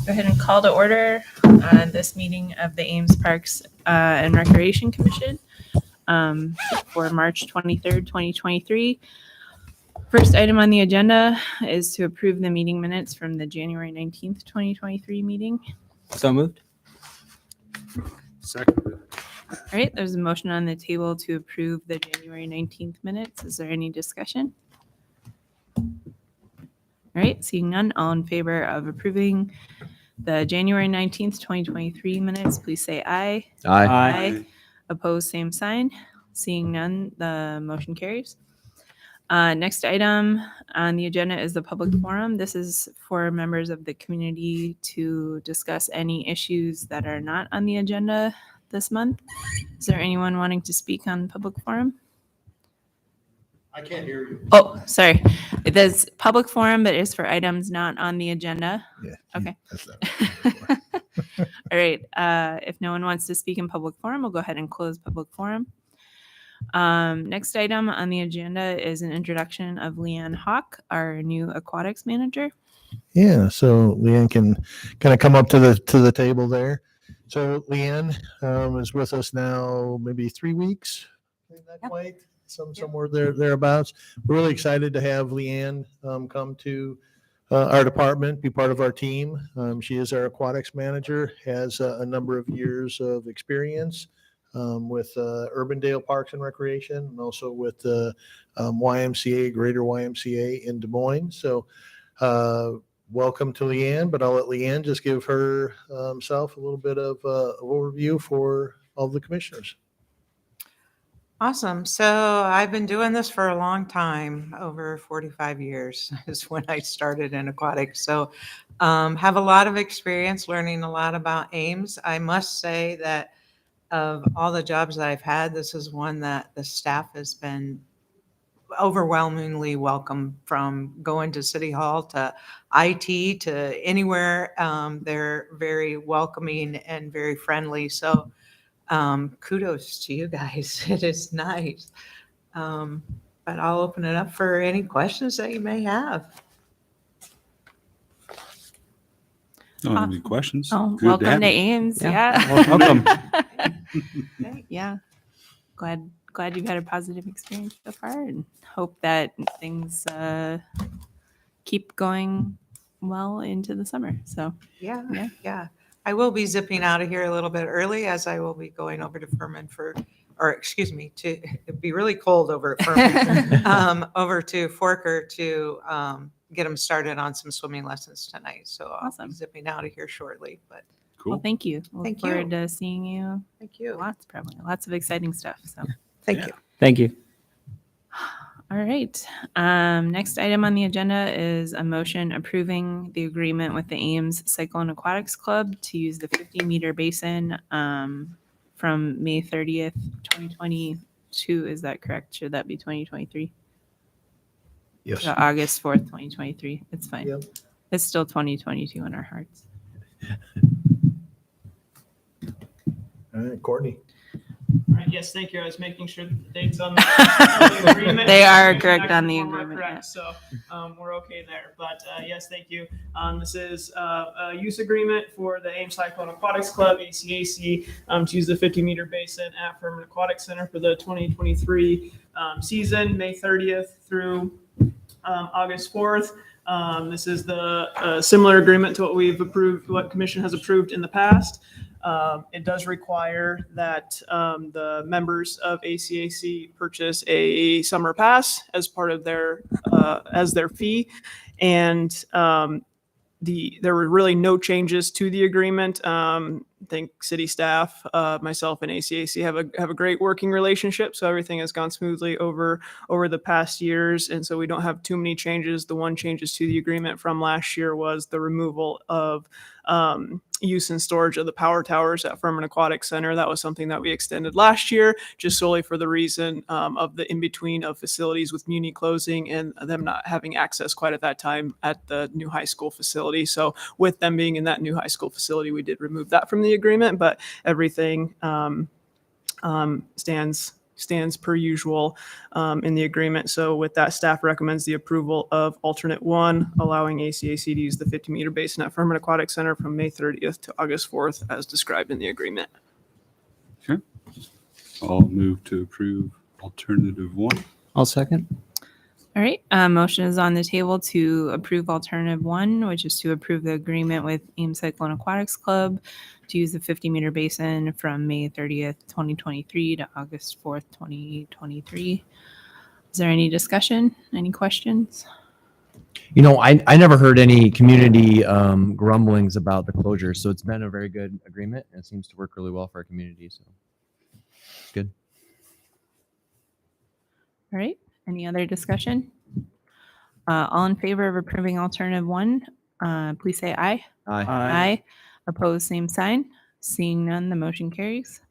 Go ahead and call to order this meeting of the Ames Parks and Recreation Commission for March 23rd, 2023. First item on the agenda is to approve the meeting minutes from the January 19th, 2023 meeting. So moved. Second. All right, there's a motion on the table to approve the January 19th minutes. Is there any discussion? All right, seeing none, all in favor of approving the January 19th, 2023 minutes, please say aye. Aye. Opposed, same sign. Seeing none, the motion carries. Next item on the agenda is the public forum. This is for members of the community to discuss any issues that are not on the agenda this month. Is there anyone wanting to speak on public forum? I can't hear you. Oh, sorry. It is public forum, but it's for items not on the agenda. Yeah. Okay. That's not All right. If no one wants to speak in public forum, we'll go ahead and close public forum. Next item on the agenda is an introduction of Leanne Hawk, our new aquatics manager. Yeah. So Leanne can kind of come up to the table there. So Leanne is with us now, maybe 3 weeks. Not Yep. quite. Somewhere thereabouts. We're really excited to have Leanne come to our department, be part of our team. She is our aquatics manager, has a number of years of experience with Urbandale Parks and Recreation, and also with the YMCA, Greater YMCA in Des Moines. So welcome to Leanne, but I'll let Leanne just give herself a little bit of overview for all the commissioners. Awesome. So I've been doing this for a long time, over 45 years is when I started in aquatics. So have a lot of experience learning a lot about Ames. I must say that of all the jobs that I've had, this is one that the staff has been overwhelmingly welcome, from going to City Hall to IT to anywhere. They're very welcoming and very friendly. So kudos to you guys. It is nice. But I'll open it up for any questions that you may have. Any questions? Oh, Good to welcome have to you. Ames. Yeah. Yeah. Welcome. Yeah. Glad you've had a positive experience so far, and hope that things keep going well into the summer. So Yeah. I will be zipping out of here a little bit early, as I will be going over to Furman it'd be really cold over at Furman, over to Forker to get them started on some swimming lessons tonight. So I'll Awesome. be zipping out of here shortly, but Cool. well, thank you. Thank Look you. forward to seeing you. thank you. Lots of exciting stuff. So. Thank Yeah. you. Thank you. All right. Next item on the agenda is a motion approving the agreement with the Ames Cyclone Aquatics Club to use the 50-meter basin from May 30th, 2022. Is that correct? Should that be 2023? Yes. So August 4th, 2023. It's fine. Yep. It's still 2022 in our hearts. All right, Courtney. All right, yes, thank you. I was making sure that the dates on the agreement. They are the correct on the actual form are agreement, correct, so we're okay there. But yes, thank you. This is a use agreement for the Ames Cyclone Aquatics Club, ACAC, to use the 50-meter basin at Furman Aquatic Center for the 2023 season, May 30th through August 4th. This is the similar agreement to what we've approved, what Commission has approved in the past. It does require that the members of ACAC purchase a summer pass as part of their fee, and there were really no changes to the agreement. I think city staff, myself, and ACAC have a great working relationship, so everything has gone smoothly over the past years, and so we don't have too many changes. The one changes to the agreement from last year was the removal of use and storage of the power towers at Furman Aquatic Center. That was something that we extended last year, just solely for the reason of the in-between of facilities with Muni closing and them not having access quite at that time at the new high school facility. So with them being in that new high school facility, we did remove that from the agreement, but everything stands stands per usual in the agreement. So with that, staff recommends the approval of alternate 1, allowing ACAC to use the 50-meter basin at Furman Aquatic Center from May 30th to August 4th as described in the agreement. Okay. I'll move to approve alternative 1. I'll second. All right, motion is on the table to approve alternative 1, which is to approve the agreement with Ames Cyclone Aquatics Club to use the 50-meter basin from May 30th, 2023 to August 4th, 2023. Is there any discussion? Any questions? You know, I never heard any community grumblings about the closure, so it's been a very good agreement and it seems to work really well for our community. So it's good. All right, any other discussion? All in favor of approving alternative 1, please say aye. Aye. Aye. Opposed, same sign. Seeing none, the motion carries.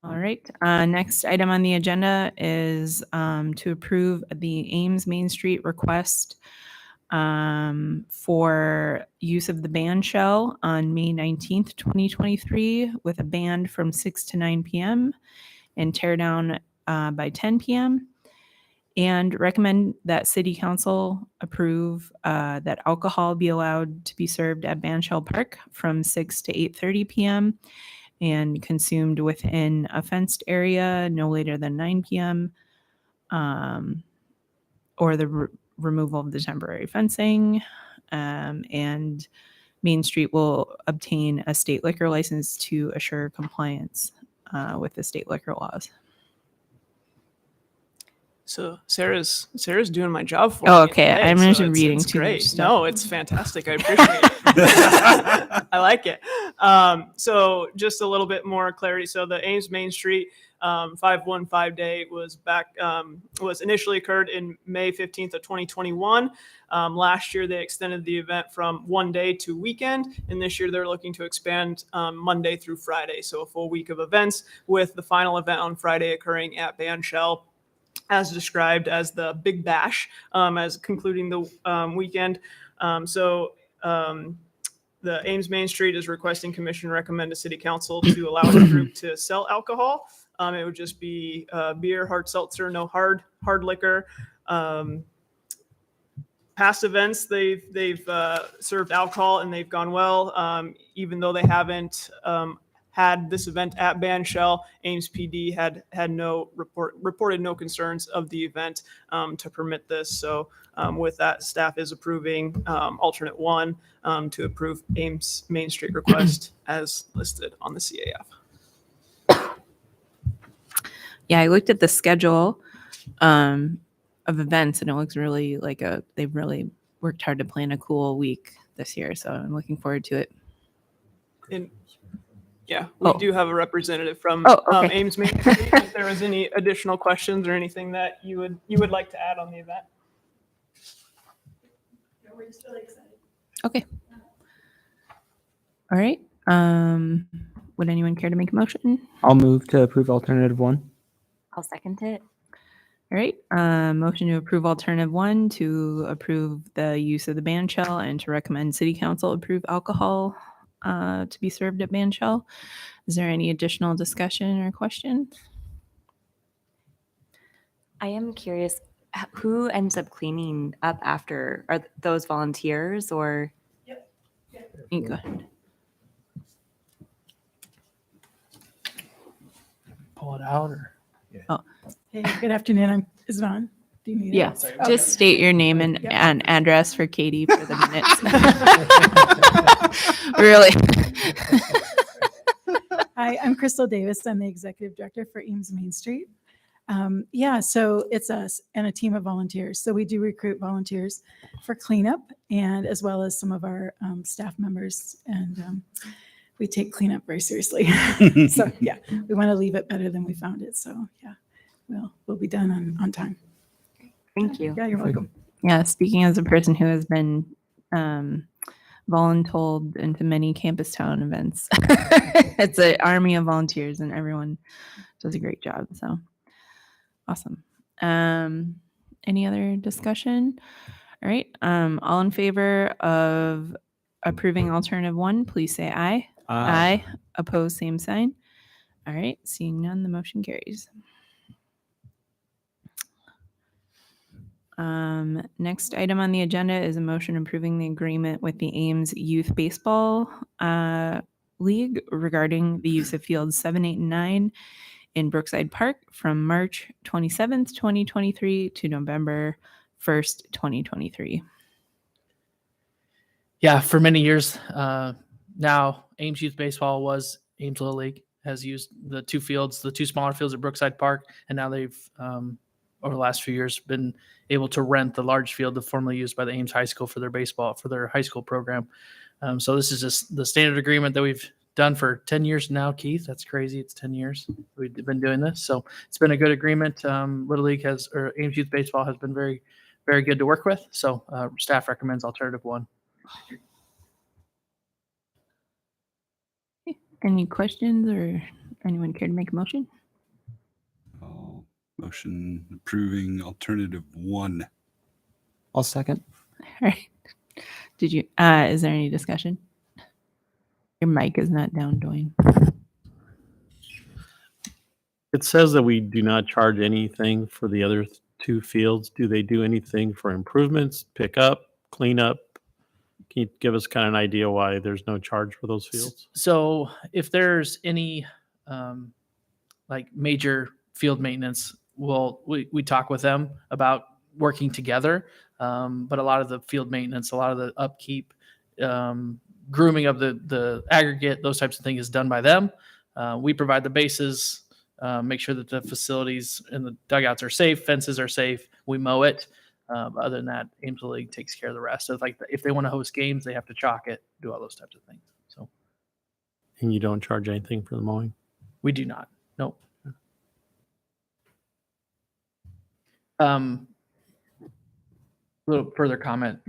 All right. Next item on the agenda is to approve the Ames Main Street request for use of the band shell on May 19th, 2023, with a band from 6 to 9 p.m. and tear down by 10 p.m. And recommend that City Council approve that alcohol be allowed to be served at Bandshell Park from 6 to 8:30 p.m. and consumed within a fenced area no later than 9 p.m. Or the removal of the temporary fencing. And Main Street will obtain a state liquor license to assure compliance with the state liquor laws. So Sarah's doing my job for Oh, me okay. today, I'm so just it's- reading it's too much great. stuff. No, it's fantastic. I appreciate it. I like it. So just a little bit more clarity. So the Ames Main Street 515 day was initially occurred in May 15th of 2021. Last year, they extended the event from 1 day to weekend. And this year, they're looking to expand Monday through Friday. So a full week of events with the final event on Friday occurring at Bandshell, as described as the Big Bash, as concluding the weekend. The Ames Main Street is requesting commission recommend to City Council to allow the group to sell alcohol. It would just be beer, hard seltzer, no hard liquor. Past events, they've served alcohol and they've gone well. Even though they haven't had this event at Bandshell, Ames PD had reported no concerns of the event to permit this. So with that, staff is approving alternate 1 to approve Ames Main Street request as listed on the CAF. Yeah, I looked at the schedule of events and it looks really like they've really worked hard to plan a cool week this year. So I'm looking forward to it. And yeah, we Oh. do have a representative from Oh, okay. Ames Main Street. If there was any additional questions or anything that you would like to add on the event. Okay. All right. Would anyone care to make a motion? I'll move to approve alternative 1. I'll second it. All right. Motion to approve alternative 1 to approve the use of the band shell and to recommend City Council approve alcohol to be served at Bandshell. Is there any additional discussion or questions? I am curious, who ends up cleaning up after? Are those volunteers or? You go ahead. Pull it out or? Hey, good afternoon. I'm Yvonne. Do you need it? Yeah, Sorry. just state your name and address for Katie for the minutes. Really? Hi, I'm Crystal Davis. I'm the executive director for Ames Main Street. So it's us and a team of volunteers. So we do recruit volunteers for cleanup and as well as some of our staff members. And we take cleanup very seriously. So yeah, we want to leave it better than we found it. So yeah, we'll be done on time. Thank you. Yeah, you're welcome. Yeah, speaking as a person who has been voluntold into many campus town events, it's an army of volunteers and everyone does a great job. So awesome. Any other discussion? All right. All in favor of approving alternative 1, please say aye. Aye. Opposed, same sign. All right, seeing none, the motion carries. Next item on the agenda is a motion approving the agreement with the Ames Youth Baseball League regarding the use of fields 7, 8, and 9 in Brookside Park from March 27th, 2023 to November 1st, 2023. Yeah, for many years now, Ames Youth Baseball was Ames Little League, has used the two fields, the two smaller fields at Brookside Park, and now they've, over the last few years, been able to rent the large field that formerly used by the Ames High School for their baseball, for their high school program. So this is just the standard agreement that we've done for 10 years now, Keith. That's crazy. It's 10 years we've been doing this. So it's been a good agreement. Little League has, or Ames Youth Baseball has been very, very good to work with. So staff recommends alternative 1. Any questions or anyone care to make a motion? Motion approving alternative 1. I'll second. All right. Did you, is there any discussion? Your mic is not down, Dwayne. It says that we do not charge anything for the other two fields. Do they do anything for improvements, pick up, clean up? Can you give us kind of an idea why there's no charge for those fields? So if there's any like major field maintenance, we talk with them about working together. But a lot of the field maintenance, a lot of the upkeep, grooming of the aggregate, those types of things is done by them. We provide the bases, make sure that the facilities and the dugouts are safe, fences are safe. We mow it. Other than that, Ames Little League takes care of the rest. So like if they want to host games, they have to chalk it, do all those types of things. So, And you don't charge anything for the mowing? we do not. Nope. A little further comment.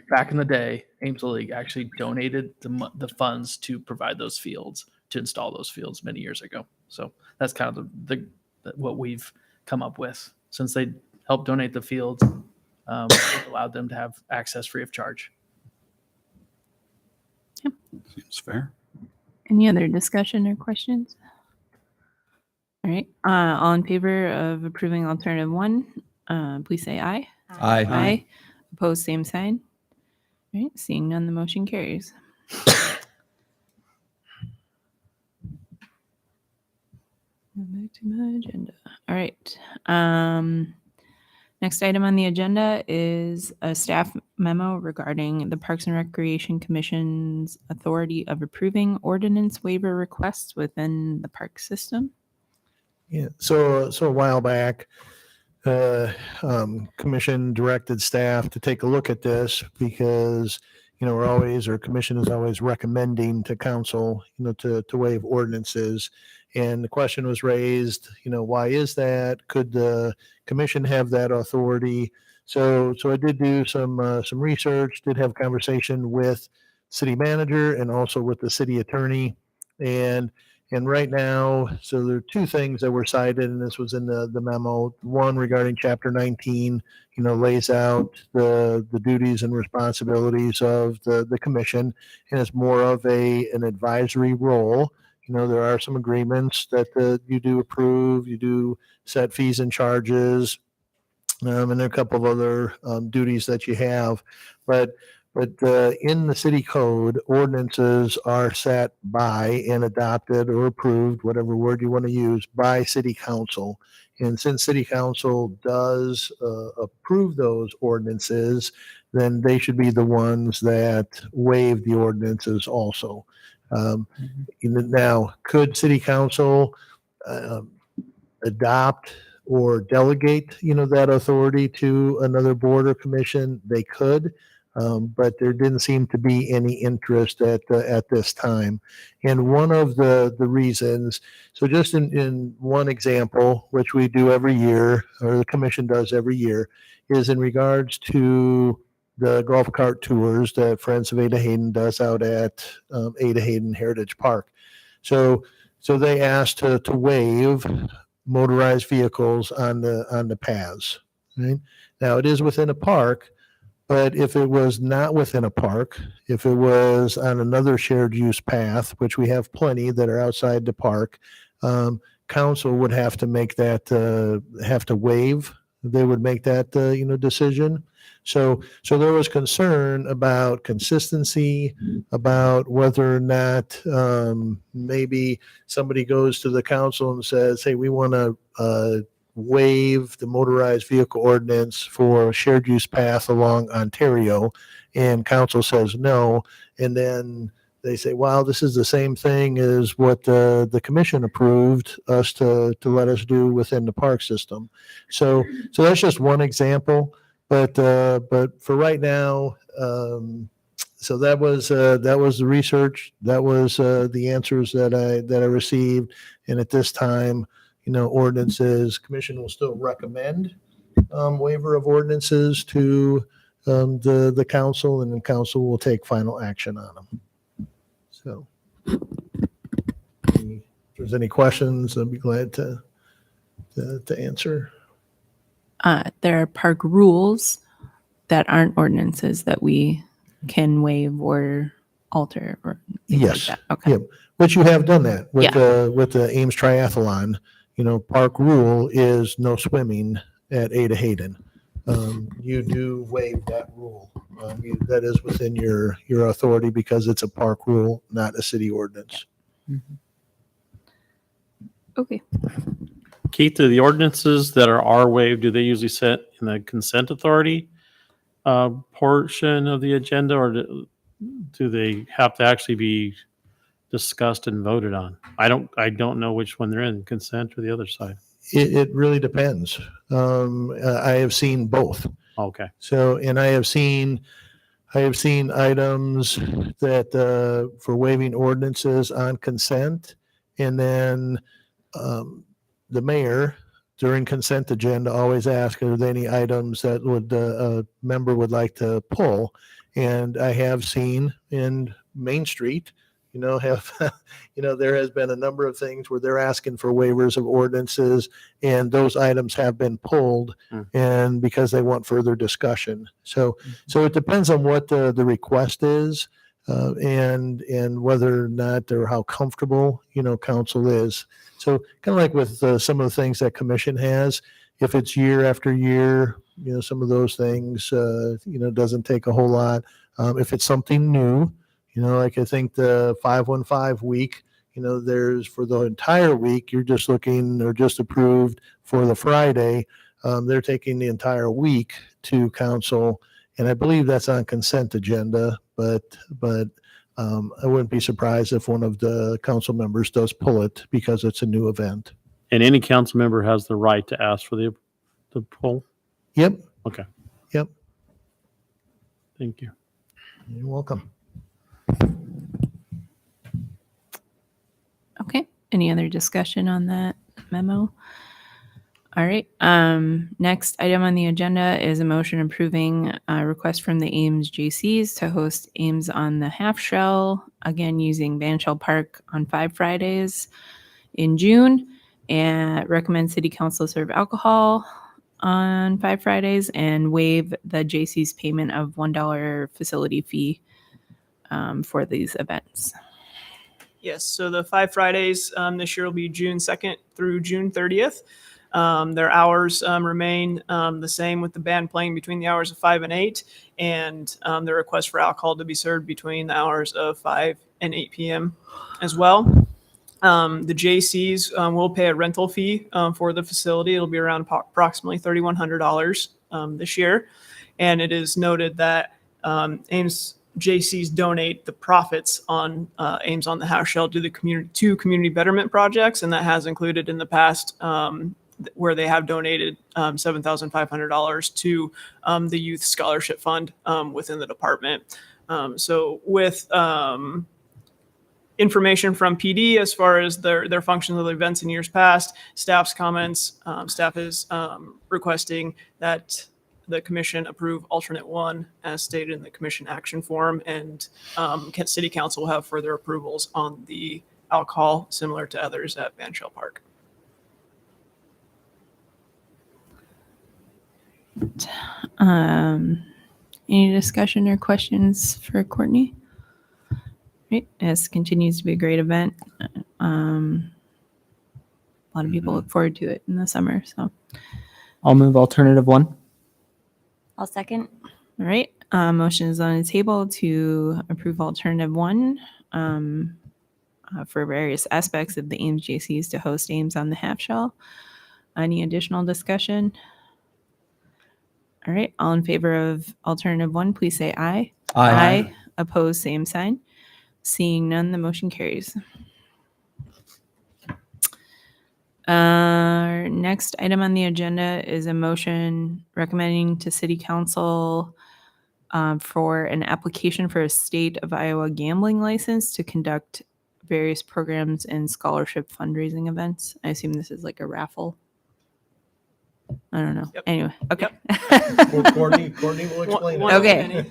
Back in the day, Ames Little League actually donated the funds to provide those fields, to install those fields many years ago. So that's kind of the what we've come up with since they helped donate the fields. We've allowed them to have access free of charge. Seems fair. Any other discussion or questions? All right. All in favor of approving alternative 1, please say aye. Aye. Aye. Opposed, same sign. All right. Seeing none, the motion carries. Back to my agenda. All right. Next item on the agenda is a staff memo regarding the Parks and Recreation Commission's authority of approving ordinance waiver requests within the park system. Yeah, so a while back, commission directed staff to take a look at this because, our commission is always recommending to council, to waive ordinances. And the question was raised, why is that? Could the commission have that authority? So I did do some research, did have a conversation with city manager and also with the city attorney. And right now, so there are two things that were cited, and this was in the memo. One regarding Chapter 19, lays out the duties and responsibilities of the commission, and it's more of an advisory role. There are some agreements that you do approve, you do set fees and charges, and there are a couple of other duties that you have. But in the city code, ordinances are set by and adopted or approved, whatever word you want to use, by city council. And since city council does approve those ordinances, then they should be the ones that waive the ordinances also. Now, could city council adopt or delegate, that authority to another board or commission? They could. But there didn't seem to be any interest at this time. And one of the reasons, so just in one example, which we do every year, or the commission does every year, is in regards to the golf cart tours that Friends of Ada Hayden does out at Ada Hayden Heritage Park. So they asked to waive motorized vehicles on the paths. Right? Now, it is within a park. But if it was not within a park, if it was on another shared use path, which we have plenty that are outside the park, council would have to make that, have to waive. They would make that, decision. So there was concern about consistency, about whether or not maybe somebody goes to the council and says, hey, we want to waive the motorized vehicle ordinance for shared use path along Ontario, and council says no, and then they say, wow, this is the same thing as what the commission approved us to let us do within the park system. So that's just one example. But for right now, so that was the research. That was the answers that I received. And at this time, ordinances, commission will still recommend waiver of ordinances to the council, and the council will take final action on them. So if there's any questions, I'd be glad to answer. There are park rules that aren't ordinances that we can waive or alter or things Yes. like that. Okay. Yep. But you have done that with Yeah. the Ames Triathlon. Park rule is no swimming at Ada Hayden. You do waive that rule. That is within your authority because it's a park rule, not a city ordinance. Okay. Keith, do the ordinances that are waived, do they usually sit in the consent authority portion of the agenda, or do they have to actually be discussed and voted on? I don't know which one they're in, consent or the other side. It really depends. I have seen both. Okay. So, and I have seen items that for waiving ordinances on consent, and then the mayor during consent agenda always asks, are there any items that would a member would like to pull? And I have seen in Main Street, there has been a number of things where they're asking for waivers of ordinances, and those items have been pulled, and because they want further discussion. So it depends on what the request is, and whether or not or how comfortable council is. So kind of like with some of the things that commission has, if it's year after year, some of those things doesn't take a whole lot. If it's something new, like I think the 515 week, there's for the entire week, you're just looking or just approved for the Friday. They're taking the entire week to council, and I believe that's on consent agenda, but I wouldn't be surprised if one of the council members does pull it because it's a new event. And any council member has the right to ask for the poll? Yep. Okay. Yep. Thank you. You're welcome. Okay. Any other discussion on that memo? All right. Next item on the agenda is a motion approving a request from the Ames JCs to host Ames on the Half Shell, again using Van Shell Park on 5 Fridays in June, and recommend City Council serve alcohol on 5 Fridays and waive the JC's payment of $1 facility fee for these events. Yes, so the 5 Fridays this year will be June 2nd through June 30th. Their hours remain the same, with the band playing between the hours of 5 and 8, and the request for alcohol to be served between the hours of 5 and 8 p.m. as well. The JCs will pay a rental fee for the facility. It'll be around approximately $3,100 this year. And it is noted that Ames JCs donate the profits on Ames on the Half Shell to the community betterment projects, and that has included in the past where they have donated $7,500 to the Youth Scholarship Fund within the department. So with information from PD as far as their functions of the events in years past, staff's comments, staff is requesting that the commission approve alternate 1 as stated in the commission action form, and City Council will have further approvals on the alcohol similar to others at Van Shell Park. Any discussion or questions for Courtney? Right, this continues to be a great event. a lot of people look forward to it in the summer. So, I'll move alternative 1. I'll second. all right. Motion is on the table to approve alternative 1 for various aspects of the Ames JCs to host Ames on the half shell. Any additional discussion? All right. All in favor of alternative 1, please say aye. Opposed, same sign. Seeing none, the motion carries. Our next item on the agenda is a motion recommending to City Council for an application for a state of Iowa gambling license to conduct various programs and scholarship fundraising events. I assume this is like a raffle. I don't know. Yep. Anyway, okay. Well, Courtney will explain One it. of Okay. many.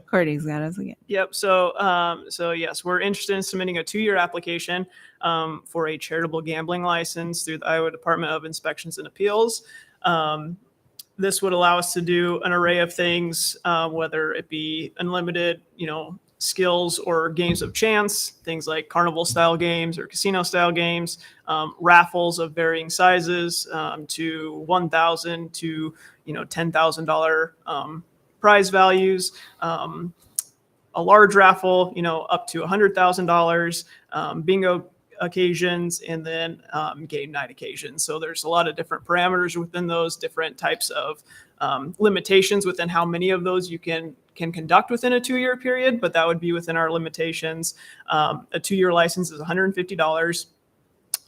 Courtney's got us again. Yep. So yes, we're interested in submitting a 2-year application for a charitable gambling license through the Iowa Department of Inspections and Appeals. This would allow us to do an array of things, whether it be unlimited, skills or games of chance, things like carnival style games or casino style games, raffles of varying sizes, to $1,000 to $10,000 prize values, a large raffle, up to $100,000, bingo occasions, and then game night occasions. So there's a lot of different parameters within those, different types of limitations within how many of those you can conduct within a 2-year period, but that would be within our limitations. A 2-year license is $150.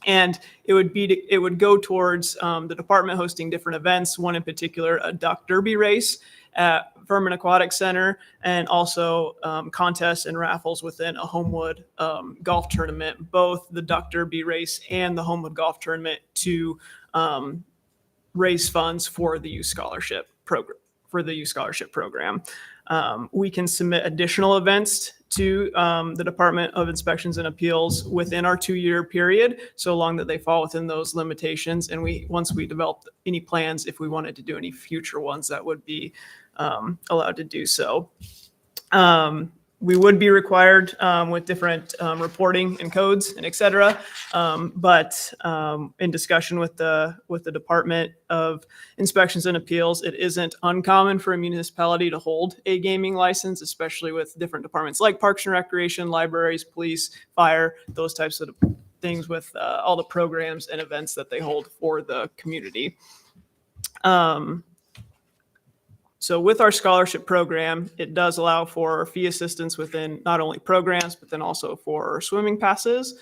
And it would go towards the department hosting different events, one in particular, a duck derby race at Furman Aquatic Center, and also contests and raffles within a Homewood golf tournament, both the duck derby race and the Homewood golf tournament, to raise funds for the youth scholarship program. We can submit additional events to the Department of Inspections and Appeals within our 2-year period, so long that they fall within those limitations. And once we develop any plans, if we wanted to do any future ones, that would be allowed to do so. We would be required with different reporting and codes and et cetera. But in discussion with the Department of Inspections and Appeals, it isn't uncommon for a municipality to hold a gaming license, especially with different departments like Parks and Recreation, libraries, police, fire, those types of things, with all the programs and events that they hold for the community. So with our scholarship program, it does allow for fee assistance within not only programs, but then also for swimming passes.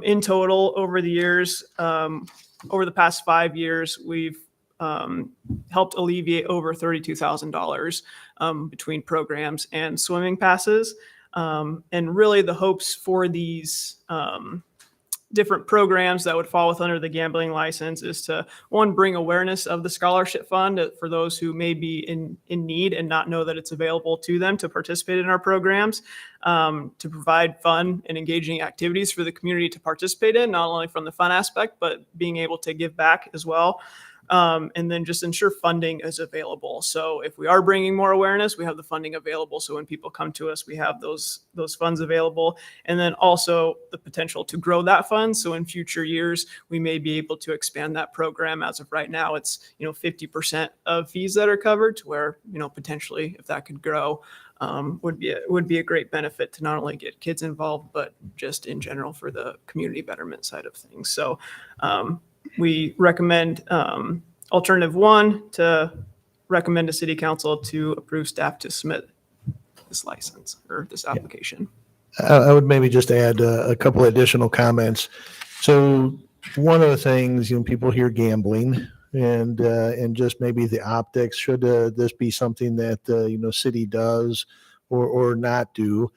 In total, over the years, over the past 5 years, we've helped alleviate over $32,000 between programs and swimming passes. And really the hopes for these different programs that would fall under the gambling license is to, one, bring awareness of the scholarship fund for those who may be in need and not know that it's available to them to participate in our programs, to provide fun and engaging activities for the community to participate in, not only from the fun aspect, but being able to give back as well. And then just ensure funding is available. So if we are bringing more awareness, we have the funding available. So when people come to us, we have those funds available. And then also the potential to grow that fund. So in future years, we may be able to expand that program. As of right now, it's 50% of fees that are covered, to where potentially, if that could grow, would be a great benefit to not only get kids involved, but just in general for the community betterment side of things. So we recommend alternative 1 to recommend to City Council to approve staff to submit this license or this application. I would maybe just add a couple additional comments. So one of the things, people hear gambling and just maybe the optics, should this be something that, city does or not do?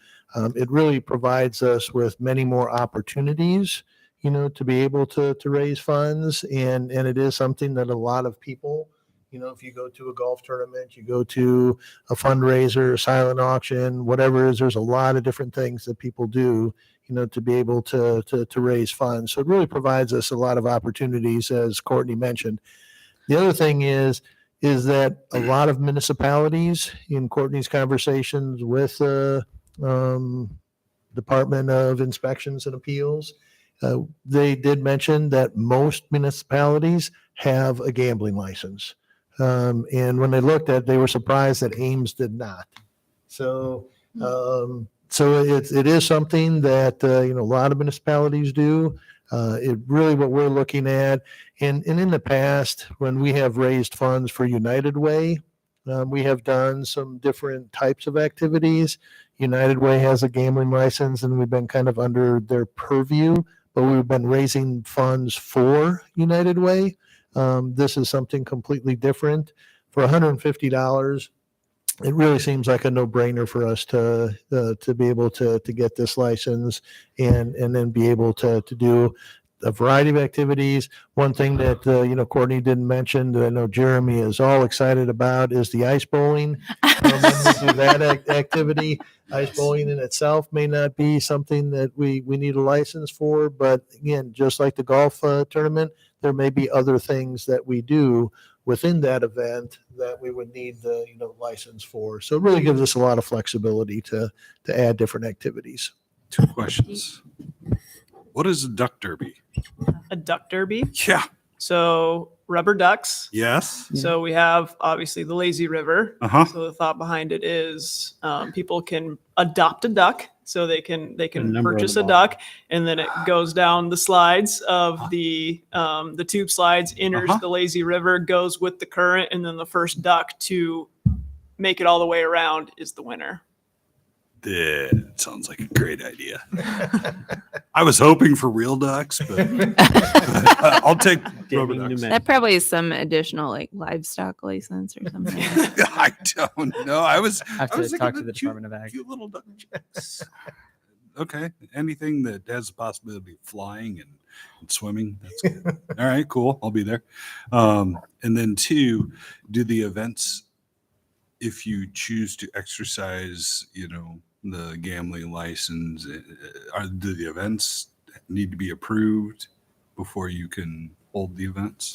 It really provides us with many more opportunities, to be able to raise funds. And it is something that a lot of people, if you go to a golf tournament, you go to a fundraiser, a silent auction, whatever it is, there's a lot of different things that people do, to be able to raise funds. So it really provides us a lot of opportunities, as Courtney mentioned. The other thing is that a lot of municipalities, in Courtney's conversations with Department of Inspections and Appeals, They did mention that most municipalities have a gambling license. And when they looked at it, they were surprised that Ames did not. So, it is something that, a lot of municipalities do. It really what we're looking at. And in the past, when we have raised funds for United Way, we have done some different types of activities. United Way has a gambling license and we've been kind of under their purview, but we've been raising funds for United Way. This is something completely different. For $150, it really seems like a no-brainer for us to be able to get this license and then be able to do a variety of activities. One thing that, Courtney didn't mention that I know Jeremy is all excited about is the ice bowling. When we do that activity, ice bowling in itself may not be something that we need a license for, but again, just like the golf tournament, there may be other things that we do within that event that we would need the license for. So it really gives us a lot of flexibility to add different activities. 2 questions. What is a duck derby? A duck derby. Yeah. So rubber ducks. Yes. So we have obviously the lazy river. Uh-huh. So the thought behind it is people can adopt a duck. So they can purchase a duck, and then it goes down the slides of the tube slides, enters the lazy river, goes with the current, and then the first duck to make it all the way around is the winner. That sounds like a great idea. I was hoping for real ducks, but I'll take rubber ducks. That probably is some additional like livestock license or something. I don't know. I was Have I to was talk thinking to of the Department of Ag. cute little duck chicks. Okay. Anything that has the possibility of flying and swimming. That's good. All right, cool. I'll be there. And then 2, do the events, if you choose to exercise, the gambling license, do the events need to be approved before you can hold the events?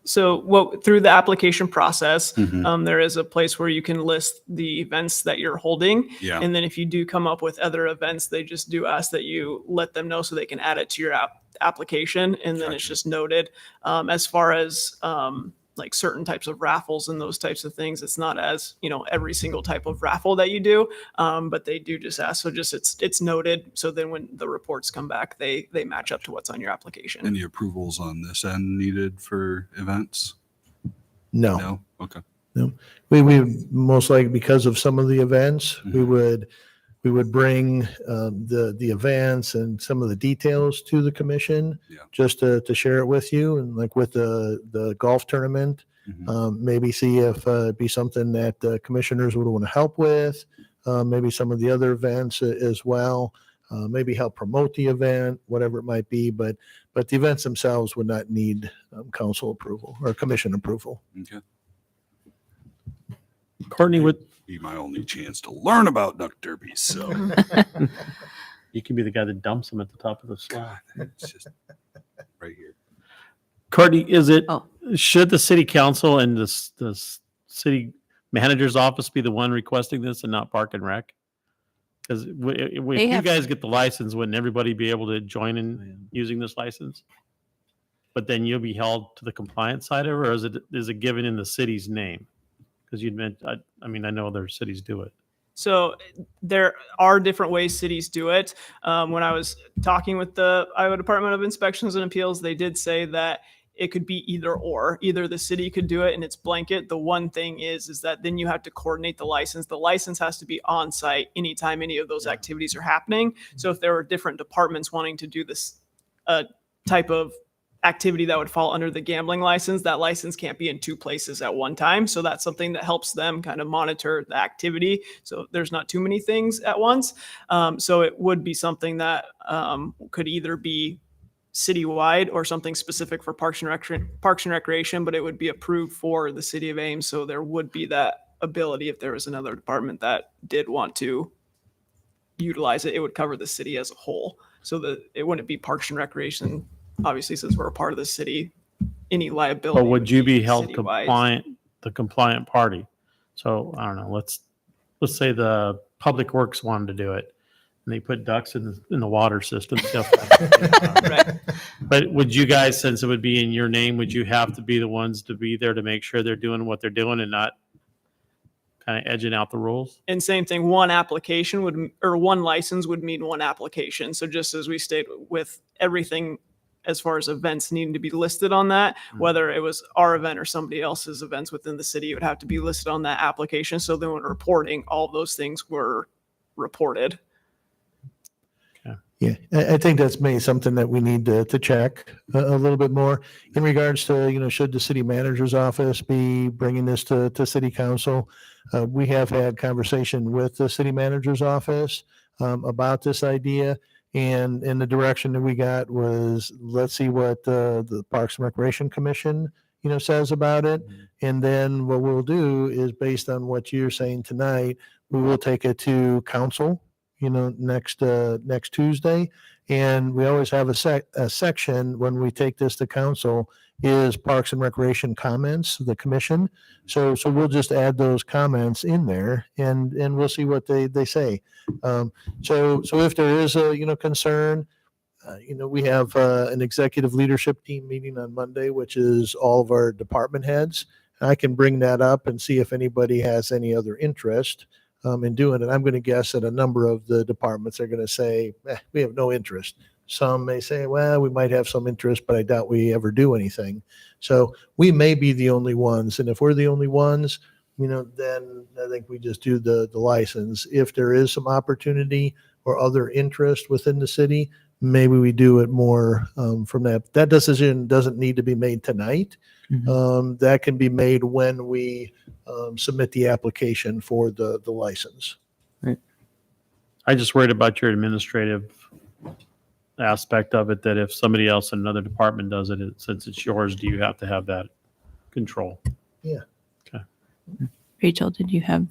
So through the application process, Mhm. there is a place where you can list the events that you're holding. Yeah. And then if you do come up with other events, they just do ask that you let them know so they can add it to your application. And then it's Gotcha. just noted. As far as like certain types of raffles and those types of things, it's not as, every single type of raffle that you do, but they do just ask. So just it's noted. So then when the reports come back, they match up to what's on your application. Any approvals on this end needed for events? No. No? Okay. We most likely, because of some of the events, we would bring the events and some of the details to the commission, Yeah. just to share it with you. And like with the golf tournament, Mhm. maybe see if it'd be something that the commissioners would want to help with. Maybe some of the other events as well. Maybe help promote the event, whatever it might be. But the events themselves would not need council approval or commission approval. Okay. Courtney, would Be my only chance to learn about duck derbies. So you can be the guy that dumps them at the top of the slide. God, it's just right here. Courtney, Oh. should the city council and the city manager's office be the one requesting this and not Park and Rec? Because if you have- guys get the license, wouldn't everybody be able to join in using this license? But then you'll be held to the compliance side of it, or is it given in the city's name? Because you'd meant, I know other cities do it. So there are different ways cities do it. When I was talking with the Iowa Department of Inspections and Appeals, they did say that it could be either or. Either the city could do it and it's blanket. The one thing is that then you have to coordinate the license. The license has to be on site anytime any of those activities are happening. So if there are different departments wanting to do this type of activity that would fall under the gambling license, that license can't be in 2 places at one time. So that's something that helps them kind of monitor the activity. So there's not too many things at once. So it would be something that could either be citywide or something specific for Parks and Recreation, but it would be approved for the city of Ames. So there would be that ability if there was another department that did want to utilize it, it would cover the city as a whole. So that it wouldn't be Parks and Recreation. Obviously, since we're a part of the city, any liability. But would you be held citywide. the compliant party? So I don't know, let's say the Public Works wanted to do it. and they put ducks in the water system stuff. Like that. Right. But would you guys, since it would be in your name, would you have to be the ones to be there to make sure they're doing what they're doing and not kind of edging out the rules? And same thing, one application or one license would mean one application. So just as we state with everything as far as events needing to be listed on that, whether it was our event or somebody else's events within the city, it would have to be listed on that application. So then when reporting, all of those things were reported. Yeah, I think that's maybe something that we need to check a little bit more in regards to, should the city manager's office be bringing this to city council? We have had conversation with the city manager's office about this idea. And in the direction that we got was, let's see what the Parks and Recreation Commission, says about it. And then what we'll do is, based on what you're saying tonight, we will take it to council, next Tuesday. And we always have a section when we take this to council is Parks and Recreation comments, the commission. So we'll just add those comments in there and we'll see what they say. So if there is a, concern, we have an executive leadership team meeting on Monday, which is all of our department heads. I can bring that up and see if anybody has any other interest in doing it. I'm going to guess that a number of the departments are going to say, we have no interest. Some may say, well, we might have some interest, but I doubt we ever do anything. So we may be the only ones. And if we're the only ones, then I think we just do the license. If there is some opportunity or other interest within the city, maybe we do it more from that. That decision doesn't need to be made tonight. That can be made when we submit the application for the license. I just worried about your administrative aspect of it, that if somebody else in another department does it, since it's yours, do you have to have that control? Yeah. Okay. Rachel, did you have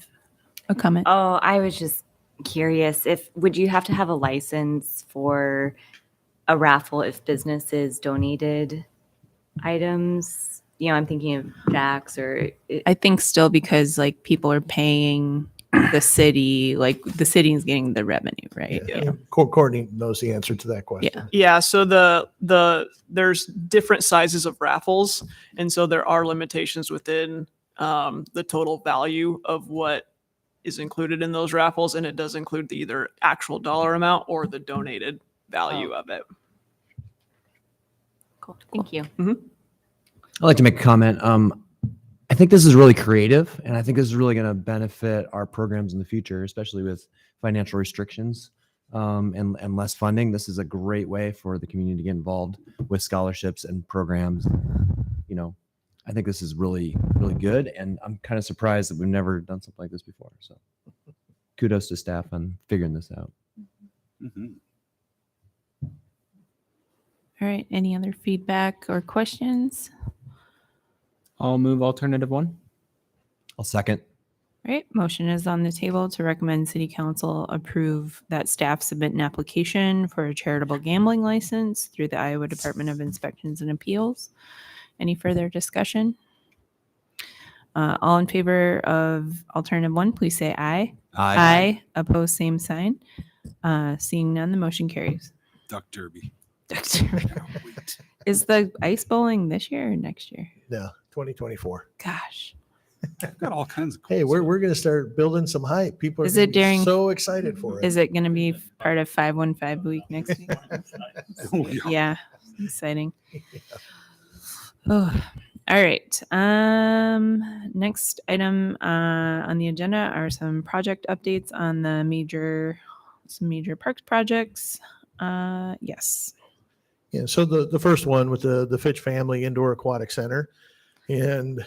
a comment? Oh, I was just curious, would you have to have a license for a raffle if businesses donated items? I'm thinking of Jack's or. I think still, because like people are paying the city, like the city is getting the revenue, right? Yeah. Courtney knows the answer to that question. Yeah. Yeah, so there's different sizes of raffles, and so there are limitations within the total value of what is included in those raffles, and it does include the either actual dollar amount or the donated value of it. Cool. Thank you. I'd like to make a comment. I think this is really creative, and I think this is really going to benefit our programs in the future, especially with financial restrictions and less funding. This is a great way for the community to get involved with scholarships and programs. I think this is really, really good, and I'm kind of surprised that we've never done something like this before. So kudos to staff on figuring this out. All right. Any other feedback or questions? I'll move alternative 1. I'll second. All right. Motion is on the table to recommend City Council approve that staff submit an application for a charitable gambling license through the Iowa Department of Inspections and Appeals. Any further discussion? All in favor of alternative 1, please say aye. Aye. Opposed, same sign. Seeing none, the motion carries. Duck Derby. Is the ice bowling this year or next year? No, 2024. Gosh. I've got all kinds of cool Hey, we're going to start building some hype. People are Is it gonna be during- so excited for it. Is it going to be part of 515 week next week? Oh, yeah. Yeah, exciting. Oh, all right. Next item on the agenda are some project updates on some major parks projects. Yes. Yeah, so the first one with the Fitch Family Indoor Aquatic Center. And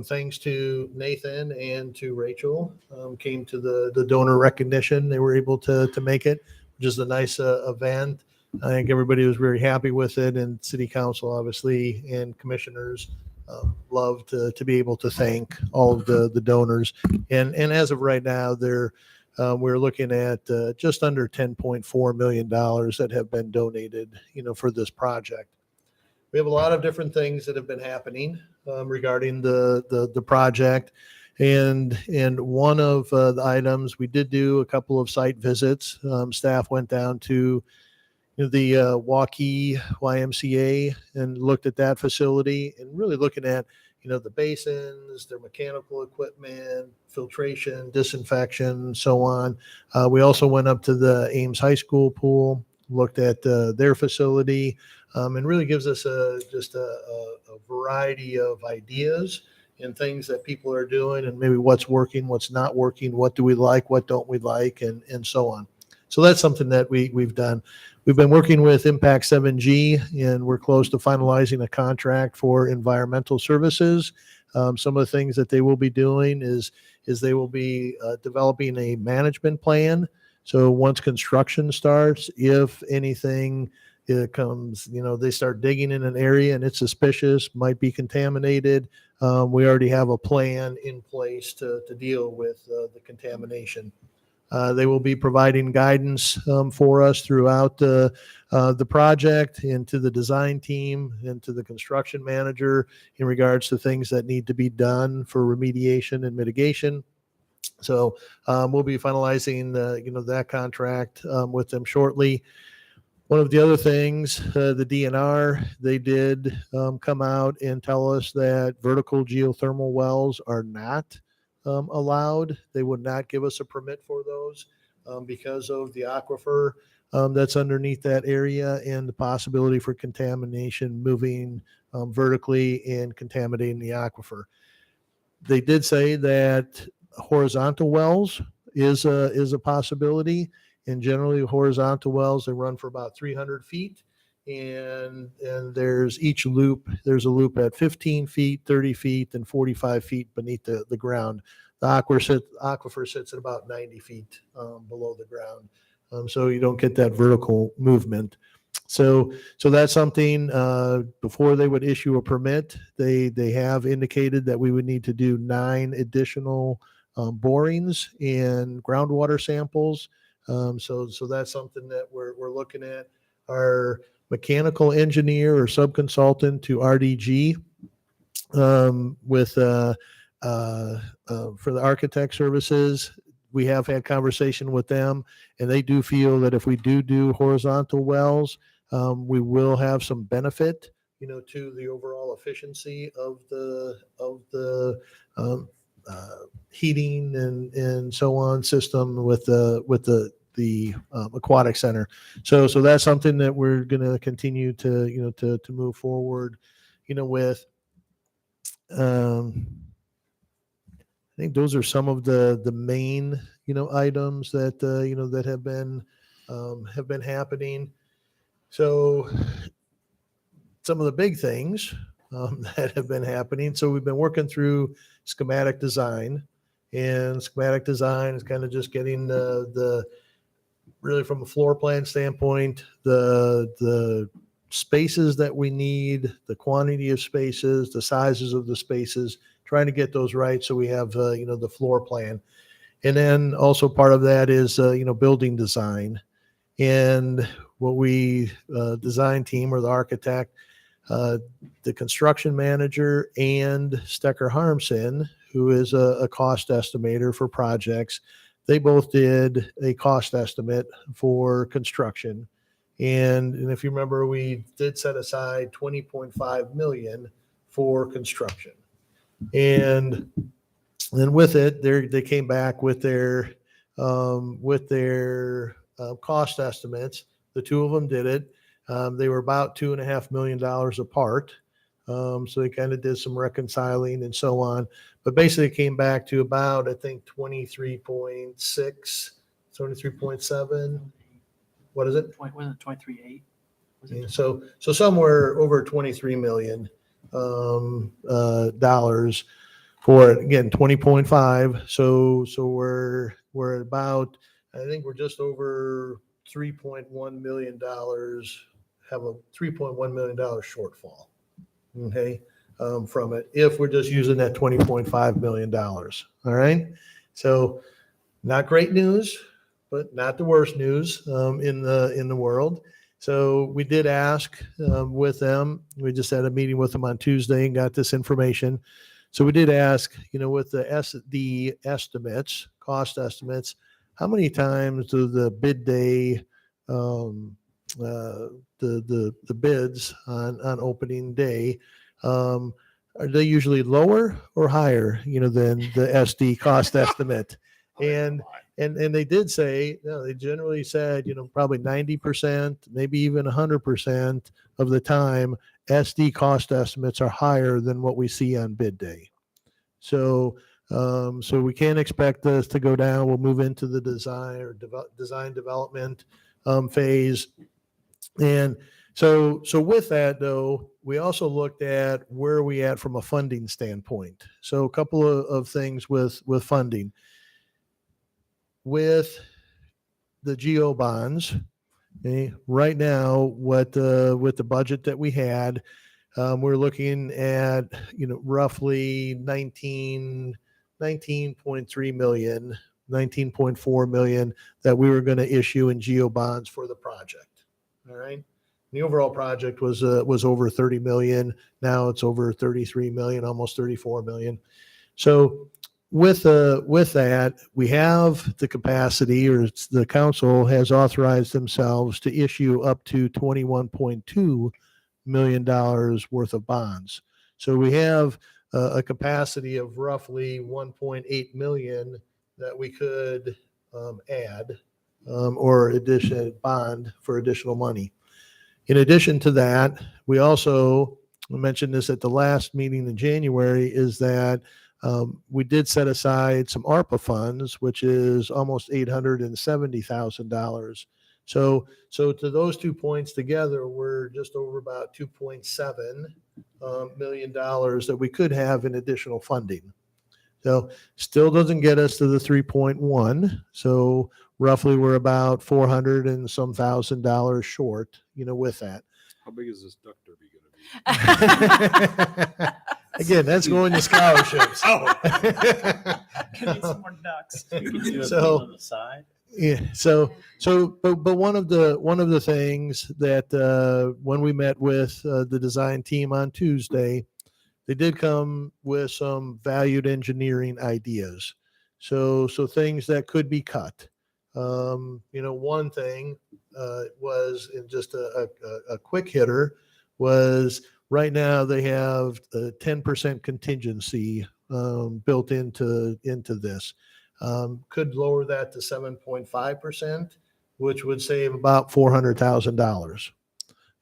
thanks to Nathan and to Rachel, came to the donor recognition. They were able to make it, which is a nice event. I think everybody was very happy with it, and City Council, obviously, and commissioners love to be able to thank all of the donors. And as of right now, we're looking at just under $10.4 million that have been donated, for this project. We have a lot of different things that have been happening regarding the project. And one of the items, we did do a couple of site visits. Staff went down to the Waukee YMCA and looked at that facility and really looking at the basins, their mechanical equipment, filtration, disinfection, so on. We also went up to the Ames High School pool, looked at their facility, and really gives us just a variety of ideas and things that people are doing, and maybe what's working, what's not working, what do we like, what don't we like, and so on. So that's something that we've done. We've been working with Impact 7G, and we're close to finalizing a contract for environmental services. Some of the things that they will be doing is they will be developing a management plan. So once construction starts, if anything comes, they start digging in an area and it's suspicious, might be contaminated, we already have a plan in place to deal with the contamination. They will be providing guidance for us throughout the project, and to the design team and to the construction manager in regards to things that need to be done for remediation and mitigation. So we'll be finalizing that contract with them shortly. One of the other things, the DNR, they did come out and tell us that vertical geothermal wells are not allowed. They would not give us a permit for those because of the aquifer that's underneath that area and the possibility for contamination moving vertically and contaminating the aquifer. They did say that horizontal wells is a possibility, and generally horizontal wells, they run for about 300 feet. And there's a loop at 15 feet, 30 feet, and 45 feet beneath the ground. The aquifer sits at about 90 feet below the ground. So you don't get that vertical movement. So that's something, before they would issue a permit, they have indicated that we would need to do 9 additional borings and groundwater samples. So that's something that we're looking at. Our mechanical engineer or subconsultant to RDG for the architect services, we have had conversation with them, and they do feel that if we do horizontal wells, we will have some benefit, to the overall efficiency of the heating and so on system with the aquatic center. So that's something that we're going to continue to move forward, with. I think those are some of the main, items that, that have been happening. So some of the big things that have been happening. So we've been working through schematic design, and schematic design is kind of just getting the really from a floor plan standpoint, the spaces that we need, the quantity of spaces, the sizes of the spaces, trying to get those right so we have the floor plan. And then also part of that is building design. And what we design team, or the architect, the construction manager, and Stecker Harmsen, who is a cost estimator for projects, they both did a cost estimate for construction. And if you remember, we did set aside $20.5 million for construction. And then with it, they came back with their cost estimates. The two of them did it. They were about $2.5 million apart. So they kind of did some reconciling and so on. But basically it came back to about, I think, 23.6, 23.7. What is it? Wasn't it 23.8? Yeah, so somewhere over $23 million dollars for it. Again, 20.5. So we're at about, I think we're just over $3.1 million, have a $3.1 million shortfall. Okay. From it, if we're just using that $20.5 million. All right. So not great news, but not the worst news in the world. So we did ask with them. We just had a meeting with them on Tuesday and got this information. so we did ask, with the estimates, cost estimates, how many times do the bid day, the bids on opening day, are they usually lower or higher, than the SD cost estimate? And they did say, they generally said, probably 90%, maybe even 100% of the time, SD cost estimates are higher than what we see on bid day. So we can't expect this to go down. We'll move into the design or design development phase. And so with that, though, we also looked at where are we at from a funding standpoint. So a couple of things with funding. With the GO bonds, okay, right now, with the budget that we had, we're looking at roughly 19.3 million, 19.4 million that we were going to issue in GO bonds for the project. All right. The overall project was over 30 million. Now it's over 33 million, almost 34 million. So with that, we have the capacity, or the council has authorized themselves to issue up to $21.2 million worth of bonds. So we have a capacity of roughly 1.8 million that we could add or addition bond for additional money. In addition to that, we also mentioned this at the last meeting in January, is that we did set aside some ARPA funds, which is almost $870,000. So to those 2 points together, we're just over about $2.7 million that we could have in additional funding. So still doesn't get us to the 3.1. So roughly we're about $400 and some $1,000 short, with that. How big is this duck derby going to be? Again, that's going to scholarships. Gonna need some more ducks. So, on the side. yeah. But one of the things that when we met with the design team on Tuesday, they did come with some valued engineering ideas. So things that could be cut. One thing was, in just a quick hitter, was right now they have a 10% contingency built into this. Could lower that to 7.5%, which would save about $400,000.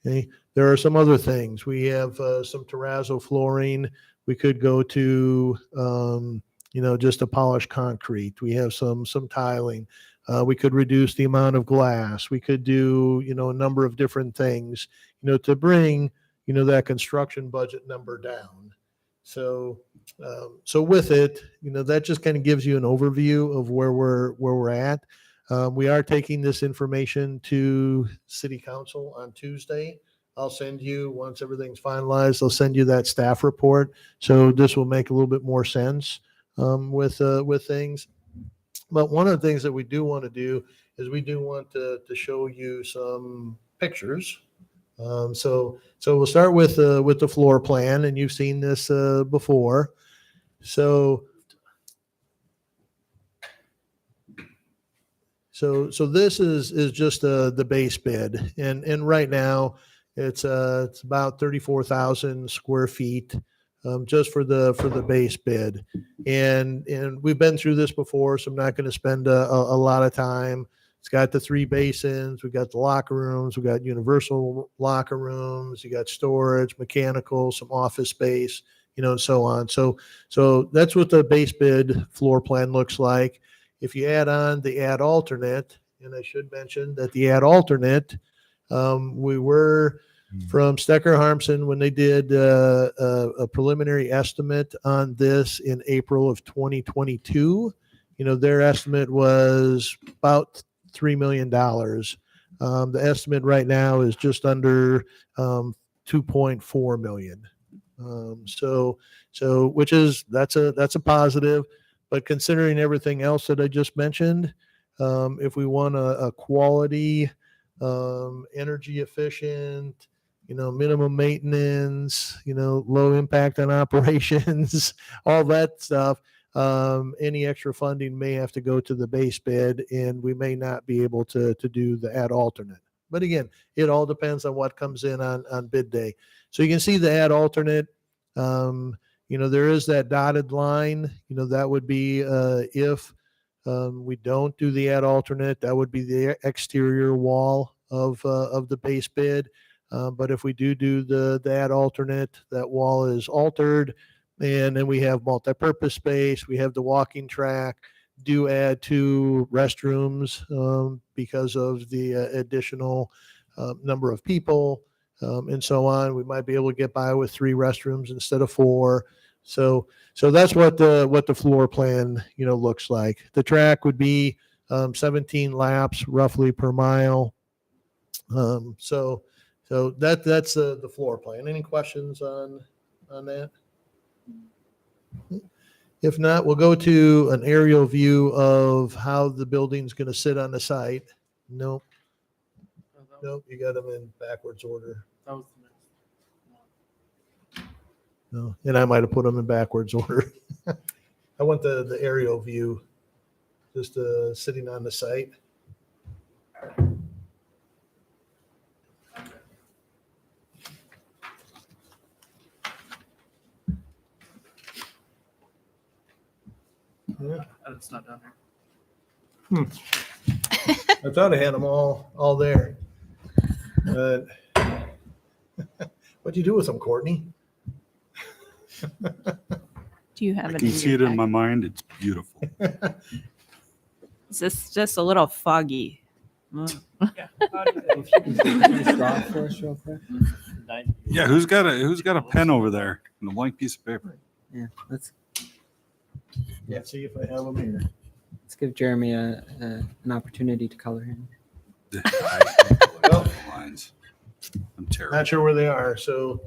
Okay. There are some other things. We have some terrazzo flooring. We could go to just a polished concrete. We have some tiling. We could reduce the amount of glass. We could do a number of different things to bring that construction budget number down. So with it, that just kind of gives you an overview of where we're at. We are taking this information to City Council on Tuesday. I'll send you, once everything's finalized, I'll send you that staff report. So this will make a little bit more sense with things. But one of the things that we do want to do is we do want to show you some pictures. So we'll start with the floor plan, and you've seen this before. So this is just the base bid, and right now it's about 34,000 square feet just for the base bid, and we've been through this before, so I'm not going to spend a lot of time. It's got the 3 basins. We've got the locker rooms. We've got universal locker rooms. You got storage, mechanical, some office space, and so on. So that's what the base bid floor plan looks like. If you add on the add alternate, and I should mention that the add alternate, we were from Stecker Harmson when they did a preliminary estimate on this in April of 2022. Their estimate was about $3 million. The estimate right now is just under 2.4 million. So which is that's a positive, but considering everything else that I just mentioned, if we want a quality, energy efficient, minimum maintenance, low impact on operations, all that stuff. Any extra funding may have to go to the base bid, and we may not be able to do the ad alternate. But again, it all depends on what comes in on bid day. So you can see the ad alternate. There is that dotted line. That would be if we don't do the ad alternate, that would be the exterior wall of the base bid. But if we do the ad alternate, that wall is altered, and then we have multi-purpose space. We have the walking track. Do add 2 restrooms because of the additional number of people and so on. We might be able to get by with 3 restrooms instead of 4. So that's what the floor plan looks like. The track would be 17 laps roughly per mile. So that's the floor plan. Any questions on that? If not, we'll go to an aerial view of how the building's going to sit on the site. Nope, you got them in backwards order. No, and I might have put them in backwards order. I want the aerial view, just sitting on the site. Yeah. It's not down here. I thought I had them all there. But what'd you do with them, Courtney? Do you have I it? can in see your it in pack? my mind. It's beautiful. It's just a little foggy. Yeah, who's got a pen over there and a blank piece of paper? Yeah, let's See if I have them here. give Jeremy an opportunity to color in. Lines. I'm terrible. Not sure where they are. So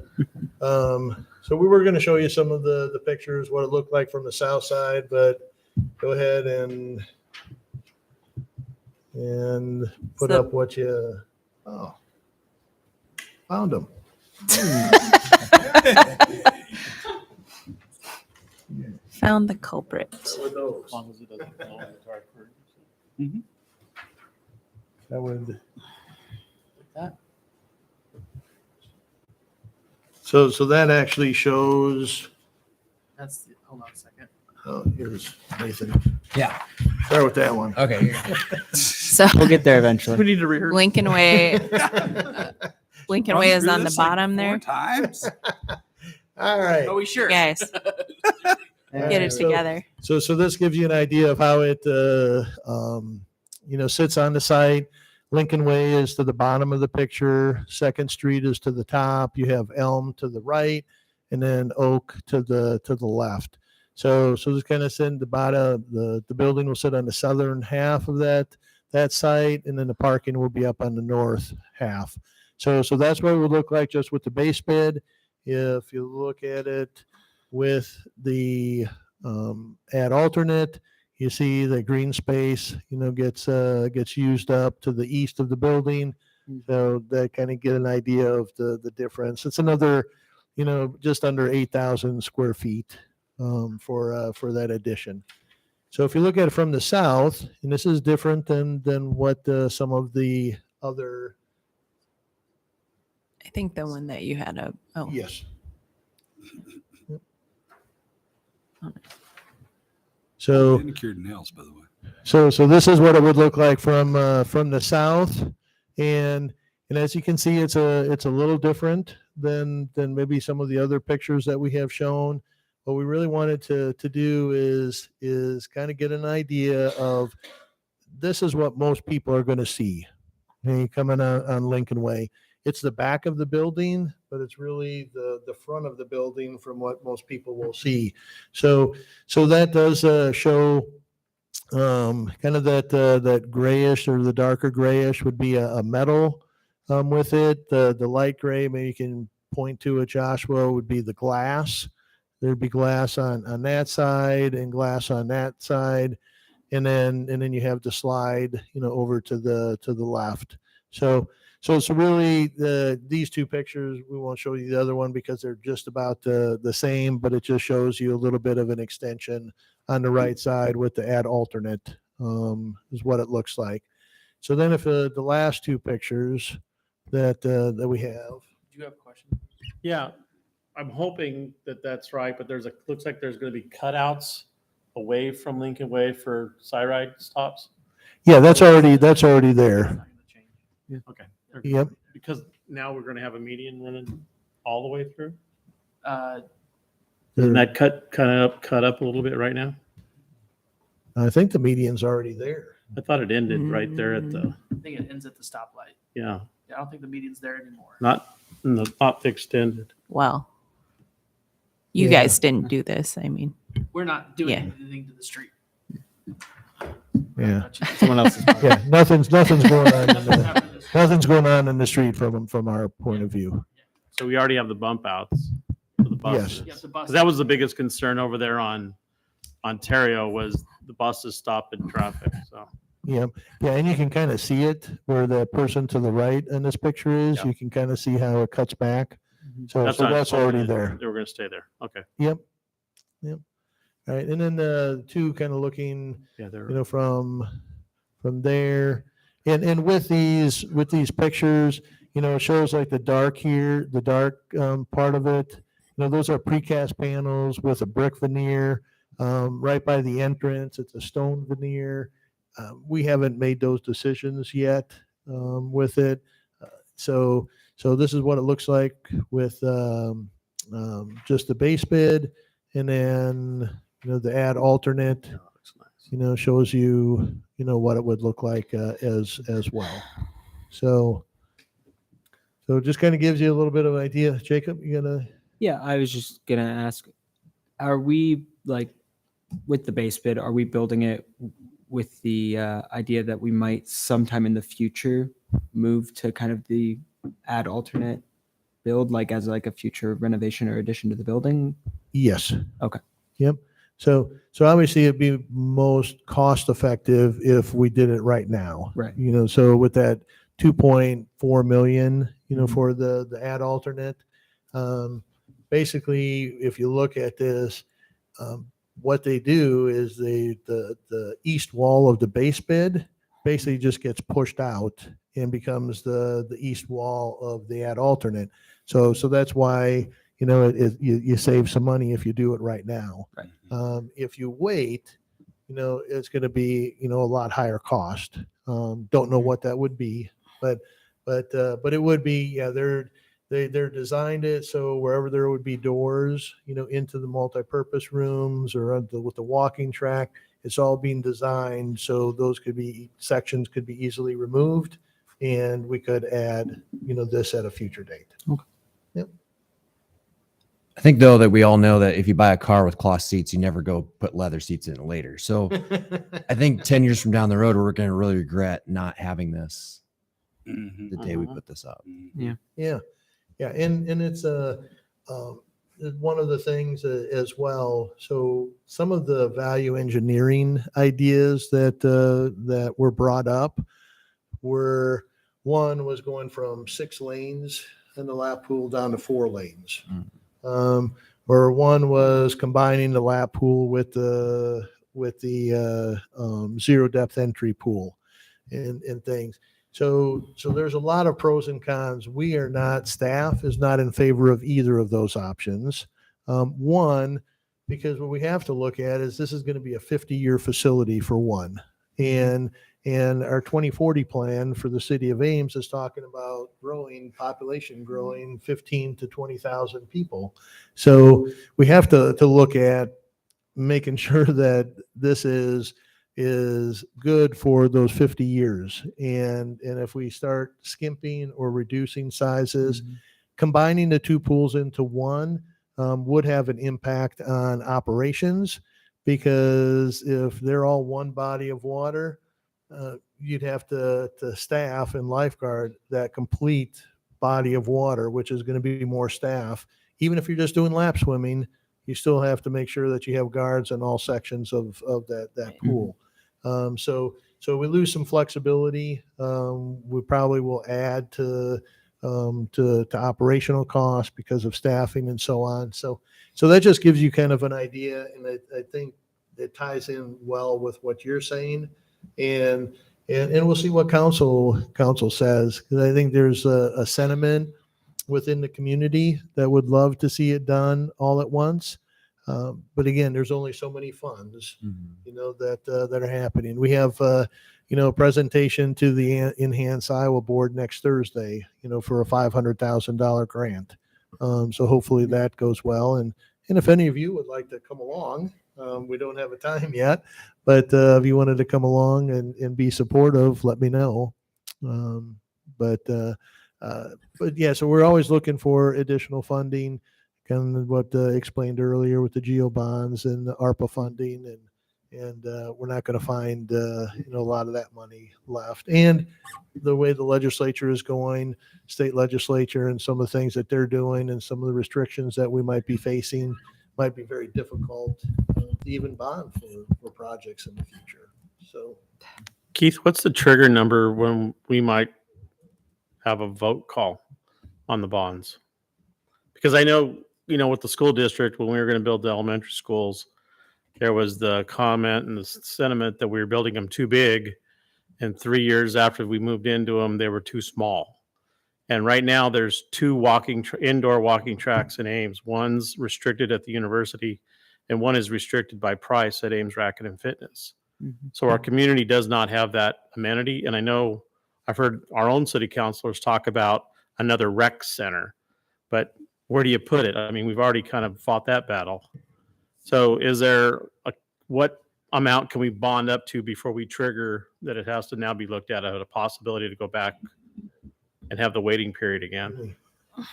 we were going to show you some of the pictures, what it looked like from the south side, but go ahead and put So- up what you, found them. Found the culprit. That would. So that actually shows, Hold on a second. here's Nathan. Yeah. Start with that one. Okay. So We'll get there We eventually. need to rehearse. Lincoln Way, Lincoln Way is Run on through the this like bottom 4 there. times. All right. Are we sure? Guys, get it So- together. So this gives you an idea of how it, sits on the site. Lincoln Way is to the bottom of the picture. Second Street is to the top. You have Elm to the right, and then Oak to the left. So this kind of sit the bottom. The building will sit on the southern half of that site, and then the parking will be up on the north half. So that's what it would look like just with the base bid. If you look at it with the ad alternate, you see the green space, gets used up to the east of the building. So that kind of get an idea of the difference. It's another, just under 8,000 square feet for that addition. So if you look at it from the south, and this is different than what some of the other. I think the one that you had up. Oh, Yes. So. Manicured nails, by the way. So this is what it would look like from the south, and as you can see, it's a little different than maybe some of the other pictures that we have shown. What we really wanted to do is kind of get an idea of this is what most people are going to see when you come in on Lincoln Way. It's the back of the building, but it's really the front of the building from what most people will see. So that does show kind of that grayish or the darker grayish would be a metal with it. The light gray, maybe you can point to it, Joshua, would be the glass. There'd be glass on that side and glass on that side, and then you have the slide, over to the left. So So really, these two pictures, we won't show you the other one because they're just about the same, but it just shows you a little bit of an extension on the right side with the add alternate, is what it looks like. So then if the last two pictures that we have, Do you have a question? Yeah, I'm hoping that that's right, but looks like there's going to be cutouts away from Lincoln Way for side ride stops. yeah, that's already there. Not gonna change. Okay. Yep. Because now we're going to have a median running all the way through. Isn't that cut up a little bit right now? I think the median's already there. I thought it ended right there at the, I think it ends at the stoplight. yeah, Yeah, I don't think the median's there anymore. not the extended. Well, you Yeah. guys didn't do this. I mean, We're not doing Yeah. anything to the street. Yeah. Someone else's. Yeah, nothing's going on. Nothing's going on in the street from our point of view. So we already have the bump outs for the buses. Yeah, the bus. 'Cause that was the biggest concern over there on Ontario was the buses stopping traffic, so. Yeah, yeah, and you can kind of see it where the person to the right in this picture is. Yeah. You can kind of see how it cuts back. So not- that's already there. They were going to stay there. Okay. Yep. All right, and then the two kind of looking, Yeah, they're. from there, and with these pictures, it shows like the dark here, the dark part of it. Those are precast panels with a brick veneer. Right by the entrance, it's a stone veneer. We haven't made those decisions yet with it. So this is what it looks like with just the base bid, and then the add alternate. Yeah, looks nice. Shows you what it would look like as well. So just kind of gives you a little bit of an idea. Jacob, you gonna? Yeah, I was just gonna ask, are we with the base bid, are we building it with the idea that we might sometime in the future move to kind of the add alternate build, as a future renovation or addition to the building? Yes. Okay. Yep. So obviously it'd be most cost effective if we did it right now. Right. So with that 2.4 million, for the add alternate, basically, if you look at this, what they do is the east wall of the base bid basically just gets pushed out and becomes the east wall of the add alternate. So that's why you save some money if you do it right now. Right. If you wait, it's going to be a lot higher cost. Don't know what that would be, but it would be. Yeah, they're designed it so wherever there would be doors, into the multi-purpose rooms or with the walking track, it's all being designed so those sections could be easily removed, and we could add, this at a future date. I think though that we all know that if you buy a car with cloth seats, you never go put leather seats in it later. So I think 10 years from down the road, we're going to really regret not having this Mhm. the day we put this up. Yeah. Yeah. And it's one of the things as well. So some of the value engineering ideas that were brought up one was going from 6 lanes in the lap pool down to 4 lanes. Or one was combining the lap pool with the zero depth entry pool and things. So there's a lot of pros and cons. Staff is not in favor of either of those options. One, because what we have to look at is this is going to be a 50-year facility for one. And our 2040 plan for the city of Ames is talking about population growing 15 to 20,000 people. So we have to look at making sure that this is good for those 50 years. And if we start skimping or reducing sizes, combining the 2 pools into one would have an impact on operations, because if they're all one body of water, you'd have to staff and lifeguard that complete body of water, which is going to be more staff. Even if you're just doing lap swimming, you still have to make sure that you have guards in all sections of that pool. So so we lose some flexibility. We probably will add to operational costs because of staffing and so on. So that just gives you kind of an idea, and I think it ties in well with what you're saying, and we'll see what council says, because I think there's a sentiment within the community that would love to see it done all at once. But again, there's only so many funds, that are happening. We have, a presentation to the Enhance Iowa Board next Thursday, for a $500,000 grant. So hopefully that goes well. And if any of you would like to come along, we don't have a time yet, but if you wanted to come along and be supportive, let me know. But yeah, so we're always looking for additional funding, kind of what explained earlier with the GEO bonds and the ARPA funding, and we're not going to find a lot of that money left. And the way the legislature is going, state legislature, and some of the things that they're doing, and some of the restrictions that we might be facing, might be very difficult to even bond for projects in the future. So, Keith, what's the trigger number when we might have a vote call on the bonds? Because I know, with the school district, when we were going to build the elementary schools, there was the comment and the sentiment that we were building them too big. And 3 years after we moved into them, they were too small. And right now there's two indoor walking tracks in Ames. One's restricted at the university and one is restricted by price at Ames Racket and Fitness. So our community does not have that amenity. And I know I've heard our own city councilors talk about another rec center, but where do you put it? I mean, we've already kind of fought that battle. So is there what amount can we bond up to before we trigger that it has to now be looked at as a possibility to go back and have the waiting period again?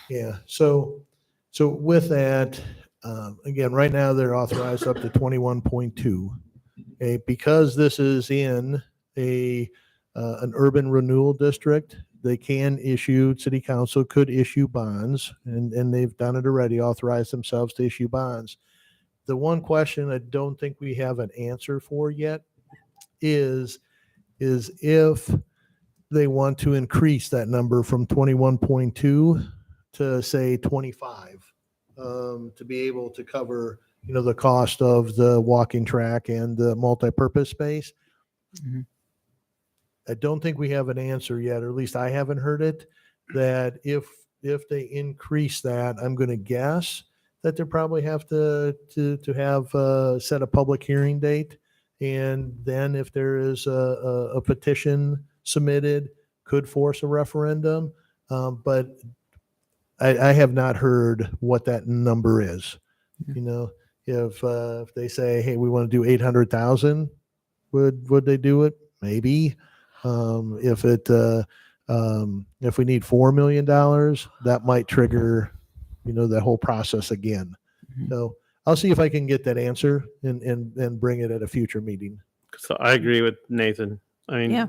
yeah. So with that, again, right now they're authorized up to 21.2. Okay, because this is in an urban renewal district, they can issue, city council could issue bonds, and they've done it already, authorized themselves to issue bonds. The one question I don't think we have an answer for yet is if they want to increase that number from 21.2 to say 25, to be able to cover, the cost of the walking track and the multi-purpose space. Mhm. I don't think we have an answer yet, or at least I haven't heard it, that if they increase that, I'm going to guess that they probably have to have set a public hearing date. And then if there is a petition submitted, could force a referendum. But I have not heard what that number is. If they say, hey, we want to do 800,000, would they do it? Maybe. If we need $4 million, that might trigger, the whole process again. So I'll see if I can get that answer and bring it at a future meeting. So I agree with Nathan. I mean, Yeah.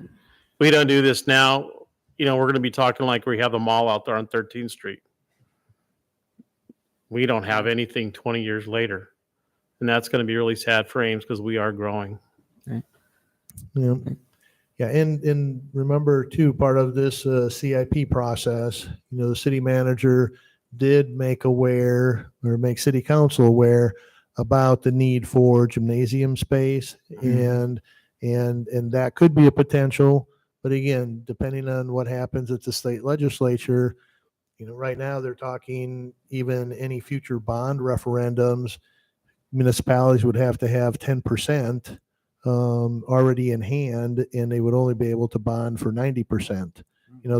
we don't do this now, we're going to be talking like we have the mall out there on 13th Street. We don't have anything 20 years later. And that's going to be really sad for Ames because we are growing. Yeah. Yeah. And remember too, part of this CIP process, the city manager did make city council aware about the need for gymnasium space, and that could be a potential. But again, depending on what happens at the state legislature, right now they're talking even any future bond referendums, municipalities would have to have 10% already in hand, and they would only be able to bond for 90%.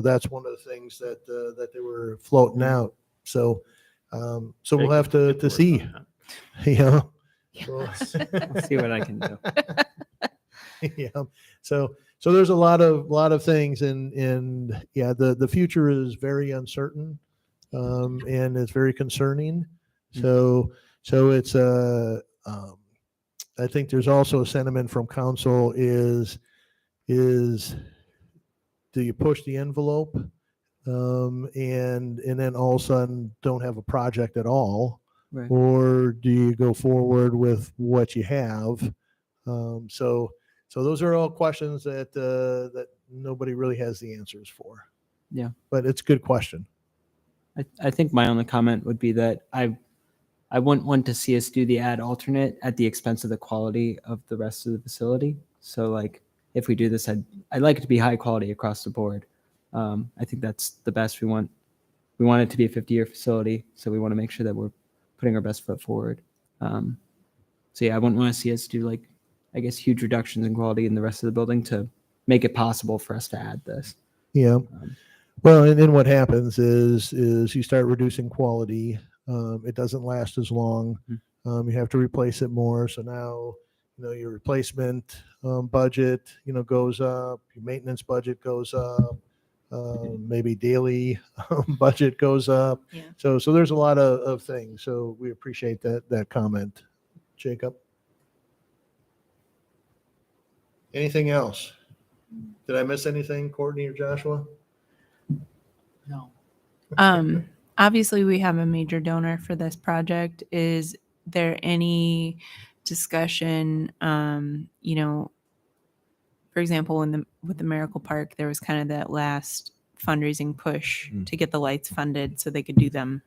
That's one of the things that they were floating out. So we'll have to see. I'll see what I can do. Yeah. So there's a lot of things, and yeah, the future is very uncertain, and it's very concerning. So it's I think there's also a sentiment from council is do you push the envelope, and then all of a sudden don't have a project at all, Right. or do you go forward with what you have? So So those are all questions that that nobody really has the answers for. Yeah. But it's a good question. I think my only comment would be that I wouldn't want to see us do the ad alternate at the expense of the quality of the rest of the facility. So like if we do this, I'd like it to be high quality across the board. I think that's the best we want. We want it to be a 50-year facility, so we want to make sure that we're putting our best foot forward. So yeah, I wouldn't want to see us do like, I guess, huge reductions in quality in the rest of the building to make it possible for us to add this. Yeah. Well, and then what happens is you start reducing quality. It doesn't last as long. You have to replace it more. So now, your replacement budget, goes up. Your maintenance budget goes up. Maybe daily budget goes up. Yeah. So there's a lot of things. So we appreciate that comment, Jacob. Anything else? Did I miss anything, Courtney or Joshua? No. Obviously, we have a major donor for this project. Is there any discussion, for example, with the Miracle Park, there was kind of that last fundraising push to get the lights funded so they could do them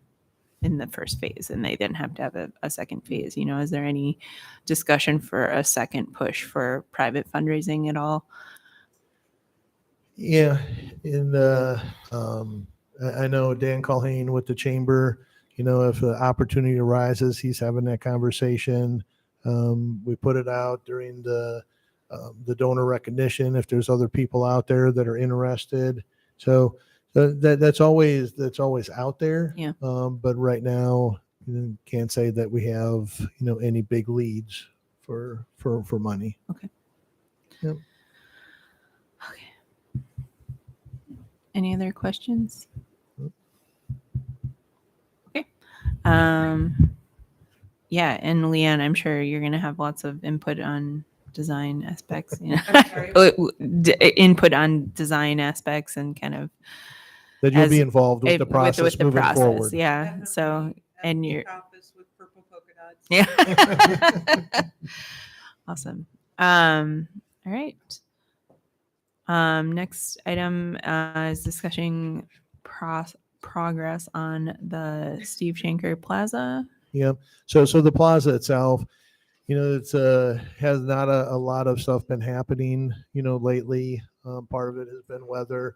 in the first phase and they didn't have to have a second phase. Is there any discussion for a second push for private fundraising at all? Yeah, I know Dan Culhane with the chamber, if the opportunity arises, he's having that conversation. We put it out during the donor recognition if there's other people out there that are interested. So that's always out there. Yeah. But right now, can't say that we have any big leads for money. Okay. Yep. Okay. Any other questions? Okay. Yeah, and Leanne, I'm sure you're going to have lots of input on design aspects. Input on design aspects and kind of That you'll be as- involved with the process moving forward. Yeah. So, and you're Office with purple polka dots. yeah. Awesome. All right. Next item is discussing progress on the Steve Shanker Plaza. Yeah. So the plaza itself, it's has not a lot of stuff been happening, lately. Part of it has been weather,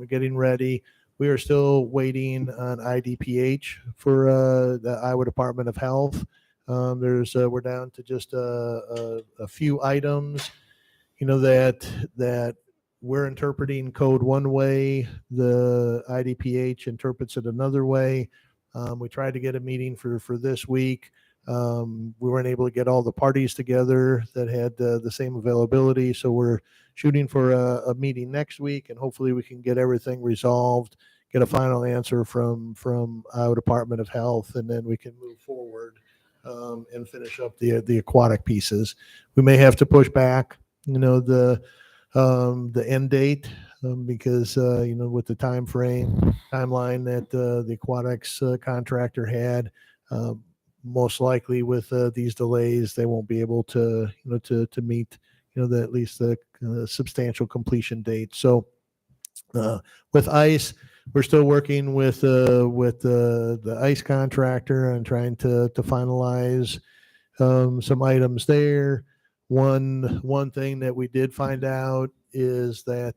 getting ready. We are still waiting on IDPH for the Iowa Department of Health. We're down to just a few items, that we're interpreting code one way, the IDPH interprets it another way. We tried to get a meeting for this week. We weren't able to get all the parties together that had the same availability. So we're shooting for a meeting next week, and hopefully we can get everything resolved, get a final answer from Iowa Department of Health, and then we can move forward and finish up the aquatic pieces. We may have to push back, the end date because with the timeline that the aquatics contractor had, most likely with these delays, they won't be able to meet at least the substantial completion date. So with ice, we're still working with the ice contractor and trying to finalize some items there. One thing that we did find out is that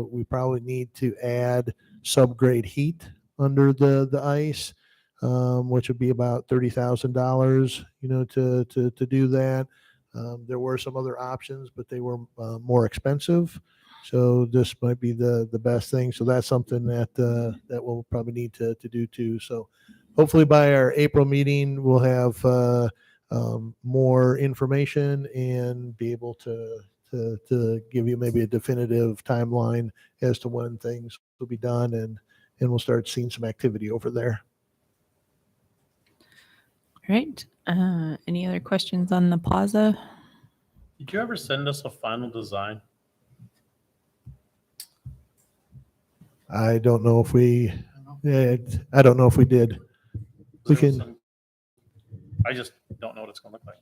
we probably need to add subgrade heat under the ice, which would be about $30,000, to do that. There were some other options, but they were more expensive. So this might be the best thing. So that's something that we'll probably need to do too. So hopefully by our April meeting, we'll have more information and be able to give you maybe a definitive timeline as to when things will be done, and we'll start seeing some activity over there. All right. Any other questions on the plaza? Did you ever send us a final design? I don't know if we, I don't know if we did. We can, I just don't know what it's going to look like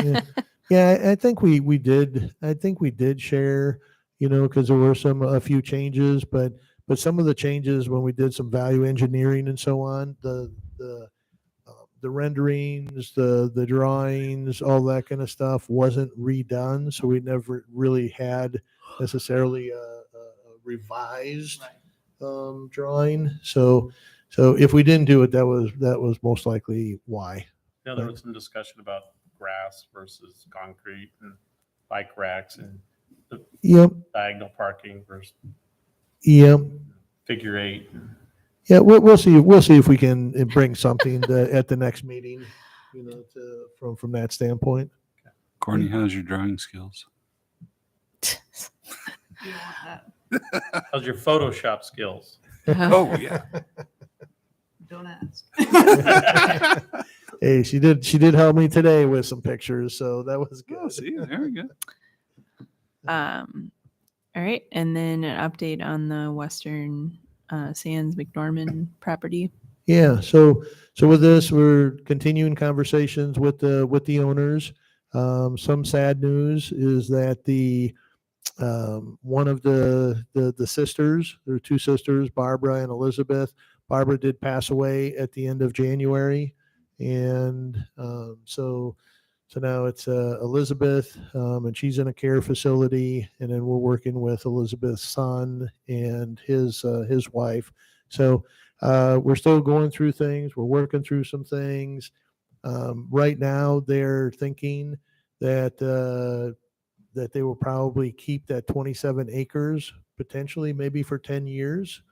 anymore. Yeah, I think we did. I think we did share, because there were a few changes, but some of the changes when we did some value engineering and so on, the renderings, the drawings, all that kind of stuff wasn't redone, so we never really had necessarily a revised drawing. So if we didn't do it, that was most likely why. Yeah, there was some discussion about grass versus concrete and bike racks and the Yep. diagonal parking versus Yep. figure eight. Yeah, we'll see. We'll see if we can bring something at the next meeting, from that standpoint. Courtney, how's your drawing skills? You don't want How's your Photoshop skills? Oh, yeah. that. Don't ask. Hey, she did help me today with some pictures, so that was Oh, good. see, there we go. All right, and then an update on the Western Sands McNorman property. Yeah, so with this, we're continuing conversations with the owners. Some sad news is that the one of the sisters, there are two sisters, Barbara and Elizabeth. Barbara did pass away at the end of January, and so now it's Elizabeth, and she's in a care facility, and then we're working with Elizabeth's son and his wife. So we're still going through things. We're working through some things. Right now, they're thinking that they will probably keep that 27 acres potentially maybe for 10 years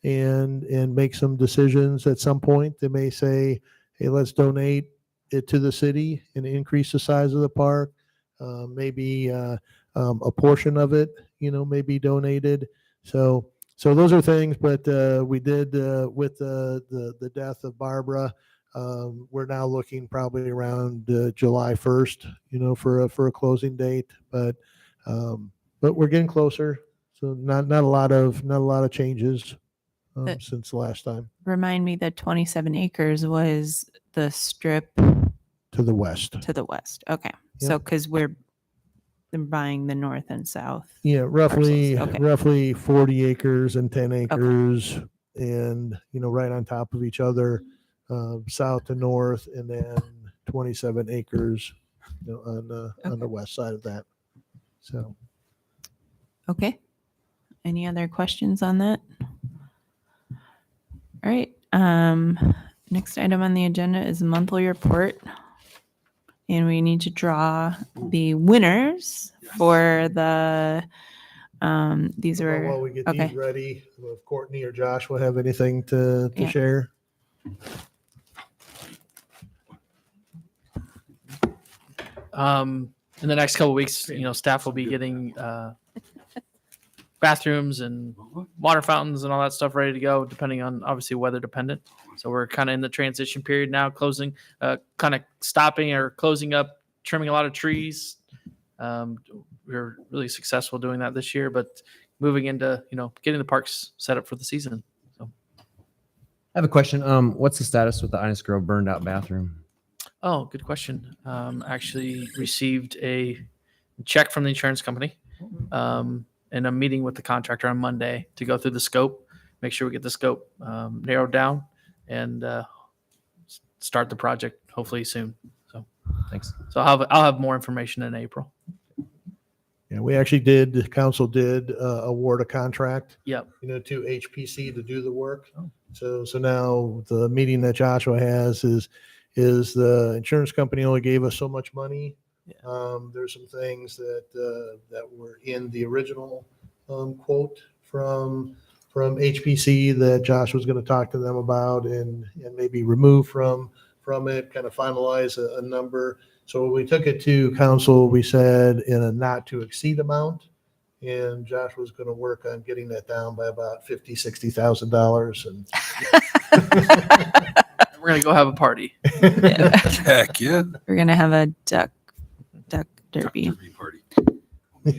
and make some decisions at some point. They may say, hey, let's donate it to the city and increase the size of the park. Maybe a portion of it, may be donated. So those are things, but we did with the death of Barbara. We're now looking probably around July 1st, for a closing date. But we're getting closer. So not a lot of changes since the last time. Remind me that 27 acres was the strip To the west. to the west. Okay, so because we're buying the north and south. Yeah, roughly Parcels, okay. roughly 40 acres and 10 acres, and right on top of each other, south to north, and then 27 acres, on the west side of that. So Okay. Any other questions on that? All right. Next item on the agenda is monthly report. And we need to draw the winners for the, these are, while we get okay. these ready, if Courtney or Josh will have anything to Yeah. share. In the next couple of weeks, staff will be getting bathrooms and water fountains and all that stuff ready to go, depending on obviously weather dependent. So we're kind of in the transition period now, kind of stopping or closing up, trimming a lot of trees. We were really successful doing that this year, but moving into, getting the parks set up for the season. So, I have a question. What's the status with the Innis Grove burned out bathroom? oh, good question. Actually received a check from the insurance company. And I'm meeting with the contractor on Monday to go through the scope, make sure we get the scope narrowed down, and start the project hopefully soon. Thanks. So I'll have more information in April. Yeah, we actually council did award a contract, Yep. to HPC to do the work. So now the meeting that Joshua has is the insurance company only gave us so much money. There's some things that were in the original quote from HPC that Josh was going to talk to them about and maybe remove from it, kind of finalize a number. So when we took it to council, we said in a not to exceed amount, and Josh was going to work on getting that down by about $50,000-$60,000. And We're gonna go have a party. Heck yeah. we're going to have a duck derby. Derby party.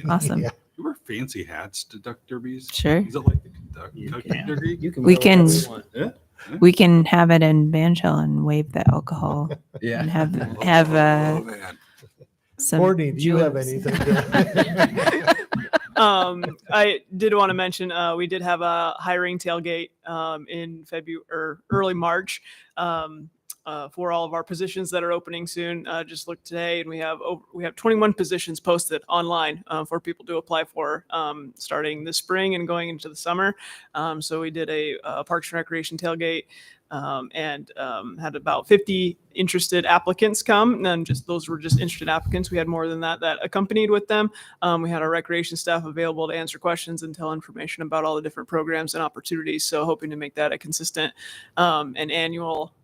Awesome. Yeah. You wear fancy hats to duck derbies? Sure. Is it like the Kentucky Derby? We can, Yeah. we can have it in Ban Shell and waive the alcohol Yeah. and have Oh, man. some Courtney, do you have jewels. anything? To- I did want to mention we did have a hiring tailgate in February or early March for all of our positions that are opening soon. Just looked today, and we have 21 positions posted online for people to apply for starting this spring and going into the summer. So we did a Parks and Recreation tailgate. And had about 50 interested applicants come, and just those were just interested applicants. We had more than that accompanied with them. We had our recreation staff available to answer questions and tell information about all the different programs and opportunities. So hoping to make that a consistent and annual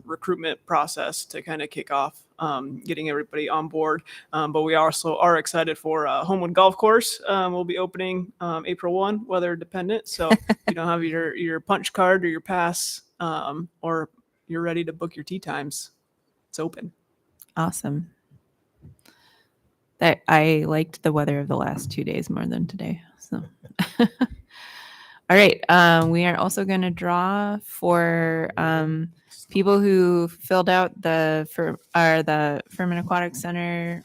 recruitment process to kind of kick off getting everybody on board. But we also are excited for Homewood Golf Course. Will be opening April 1, weather dependent. So if you don't have your punch card or your pass, or you're ready to book your tee times, it's open. Awesome. That I liked the weather of the last 2 days more than today. So, all right. We are also going to draw for people who filled out the Furman Aquatic Center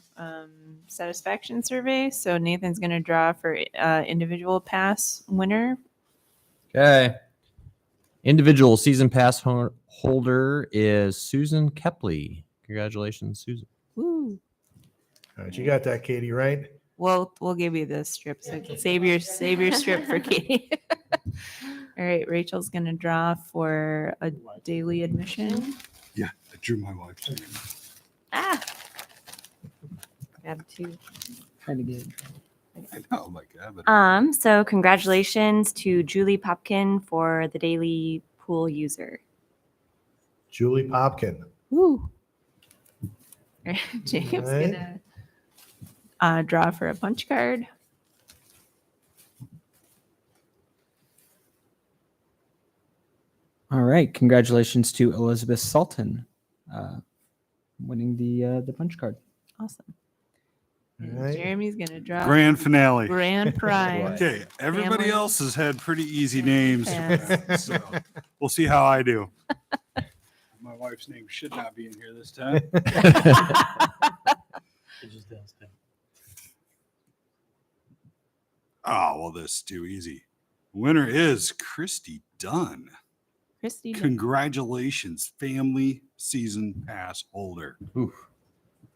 satisfaction survey. So Nathan's going to draw for individual pass winner. Okay. Individual season pass holder is Susan Kepley. Congratulations, Susan. Woo. All right, you got that, Katie, right? We'll give you the strip. So save your strip for Katie. All right, Rachel's gonna draw for a daily admission. Yeah, I drew my wife's name. Ah. Grab two. Trying to get. I know, like, but So congratulations to Julie Popkin for the daily pool user. Julie Popkin. Woo. Jacob's Right. gonna draw for a punch card. All right. Congratulations to Elizabeth Sultan, winning the punch card. Awesome. All And right. Jeremy's gonna draw grand finale. grand prize. Okay, everybody Family. else has had pretty easy Family names, pass. so we'll see how I do. My wife's name should not be in here this time. Oh, well, this is too easy. Winner is Christy Dunn. Christy. Congratulations, family season pass holder. All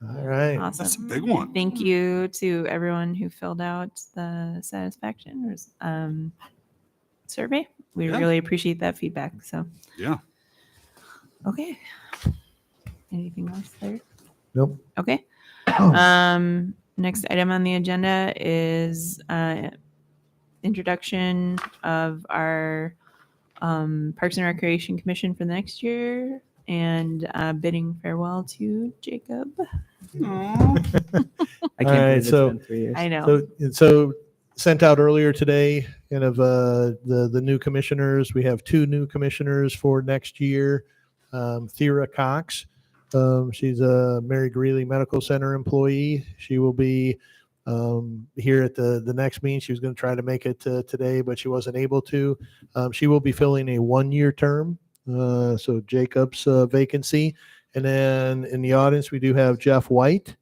right. Awesome. That's a big one. Thank you to everyone who filled out the satisfaction survey. We Yeah. really appreciate that feedback. So, Yeah. okay. Anything else there? Nope. Okay. Next item on the agenda is introduction of our Parks and Recreation Commission for the next year and bidding farewell to Jacob. I All can't right, believe it's so- been 3 years. I know. So sent out earlier today, kind of the new commissioners. We have 2 new commissioners for next year. Thera Cox. She's a Mary Greeley Medical Center employee. She will be here at the next meeting. She was going to try to make it today, but she wasn't able to. She will be filling a 1-year term. So Jacob's vacancy. And then in the audience, we do have Jeff White.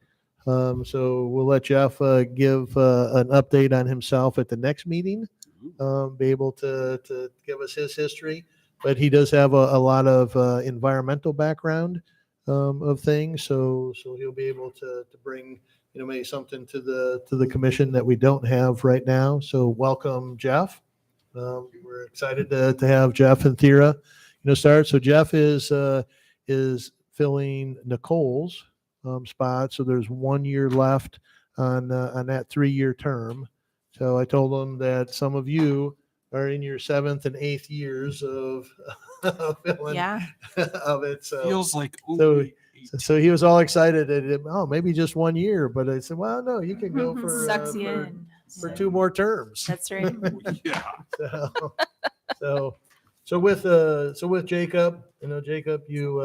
So we'll let Jeff give an update on himself at the next meeting, be able to give us his history. But he does have a lot of environmental background of things, so he'll be able to bring maybe something to the commission that we don't have right now. So welcome, Jeff. We're excited to have Jeff and Thera start. So Jeff is filling Nicole's spot. So there's 1 year left on that 3-year term. So I told them that some of you are in your 7th and 8th years of filling Yeah. of it. So Feels like so- only so he was all excited that maybe just 1 year, but I said, well, no, you can go for Sucks you for, in. for 2 more terms. That's right. yeah. So with Jacob, Jacob, you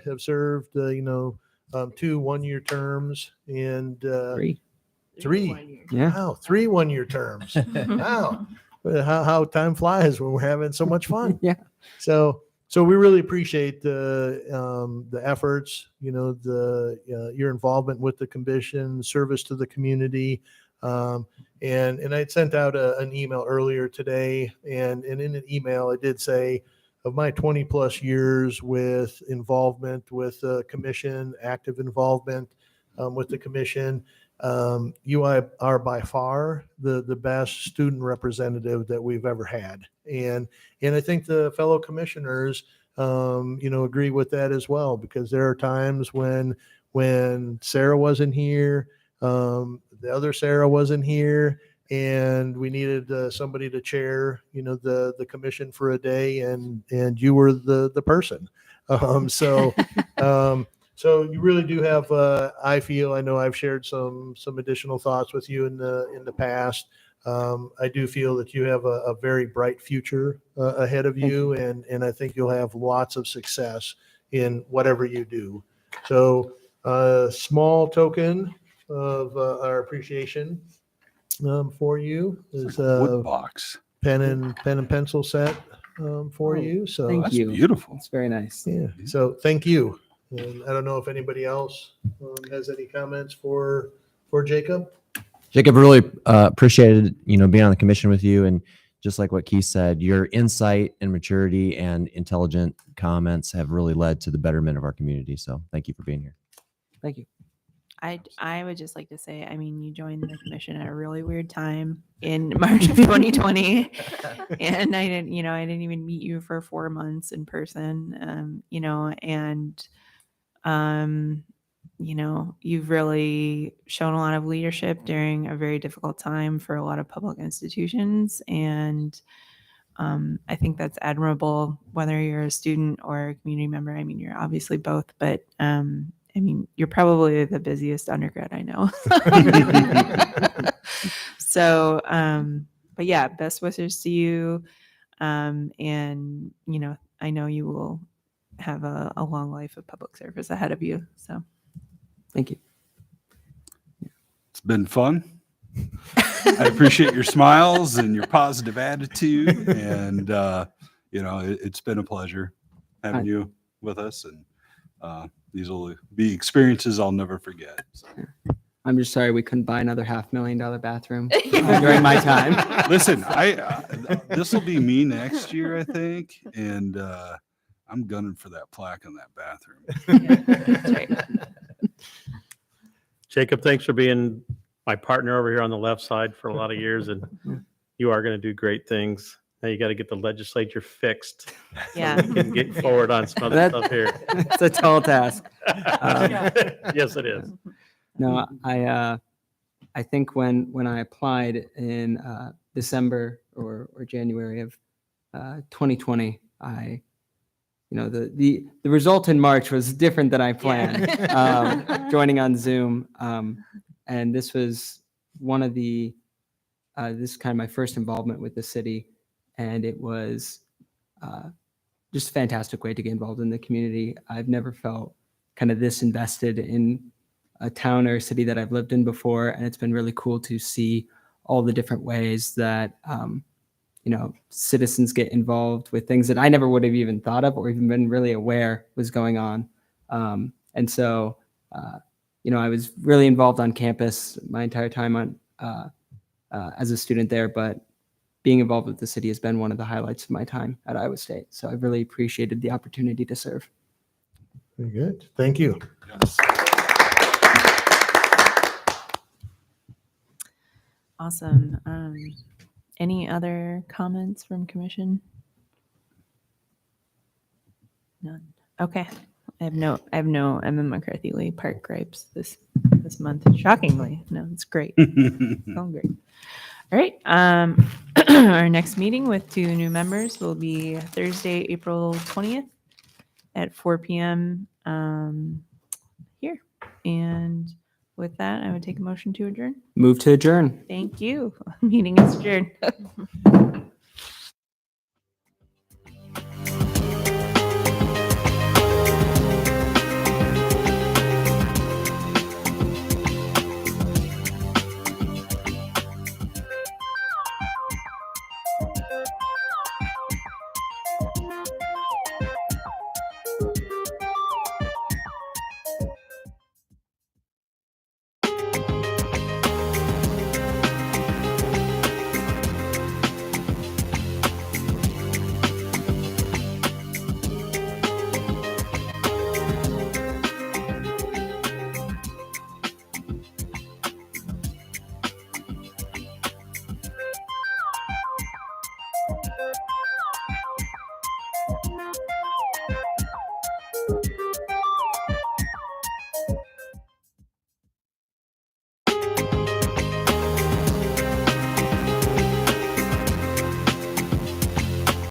have served 2 1-year terms and 3. 3. Yeah. Wow, 3 1-year terms. Wow, how time flies when we're having so much fun. Yeah. So So we really appreciate the efforts, your involvement with the commission, service to the community. And I sent out an email earlier today, and in an email I did say, of my 20 plus years with involvement with the commission, active involvement with the commission, you are by far the best student representative that we've ever had. And I think the fellow commissioners, agree with that as well, because there are times when Sarah wasn't here, the other Sarah wasn't here, and we needed somebody to chair, the commission for a day, and you were the person. So you really do have, I know I've shared some additional thoughts with you in the past. I do feel that you have a very bright future ahead of you, and I think you'll have lots of success in whatever you do. So a small token of our appreciation for you is Wood a box. pen and pencil set for you. So Thank That's you. beautiful. It's very nice. yeah. So thank you. And I don't know if anybody else has any comments for Jacob. Jacob, really appreciated, being on the commission with you. And just like what Keith said, your insight and maturity and intelligent comments have really led to the betterment of our community. So thank you for being here. Thank you. I would just like to say, I mean, you joined the commission at a really weird time in March of 2020, and I didn't even meet you for 4 months in person, you've really shown a lot of leadership during a very difficult time for a lot of public institutions, and I think that's admirable, whether you're a student or a community member. I mean, you're obviously both, but you're probably the busiest undergrad I know. So, but yeah, best wishes to you. And, I know you will have a long life of public service ahead of you. So Thank you. It's been fun. I appreciate your smiles and your positive attitude. And, it's been a pleasure having you with us. And these will be experiences I'll never forget. So. I'm just sorry we couldn't buy another $500,000 bathroom during my time. Listen, this will be me next year, I think. And I'm gunning for that plaque in that bathroom. that's right. Jacob, thanks for being my partner over here on the left side for a lot of years, and you are going to do great things. Now you got to get the legislature fixed. Yeah. So we can get forward on some other That- stuff here. It's a tall task. Yes, it is. No, I think when I applied in December or January of 2020, the result in March was different than I planned. Joining on Zoom, and this was one of this is kind of my first involvement with the city, and it was just a fantastic way to get involved in the community. I've never felt kind of this invested in a town or a city that I've lived in before, and it's been really cool to see all the different ways that citizens get involved with things that I never would have even thought of or even been really aware was going on. And so, I was really involved on campus my entire time as a student there, but being involved with the city has been one of the highlights of my time at Iowa State. So I've really appreciated the opportunity to serve. Very good. Thank you. Yes. Awesome. Any other comments from commission? None. Okay. I have no Emma McCarthy Lee Park gripes this month. Shockingly. No, it's great. It's all great. All right. Our next meeting with 2 new members will be Thursday, April 20th at 4 p.m. Here. And with that, I would take a motion to adjourn. Move to adjourn. Thank you. Meeting is adjourned.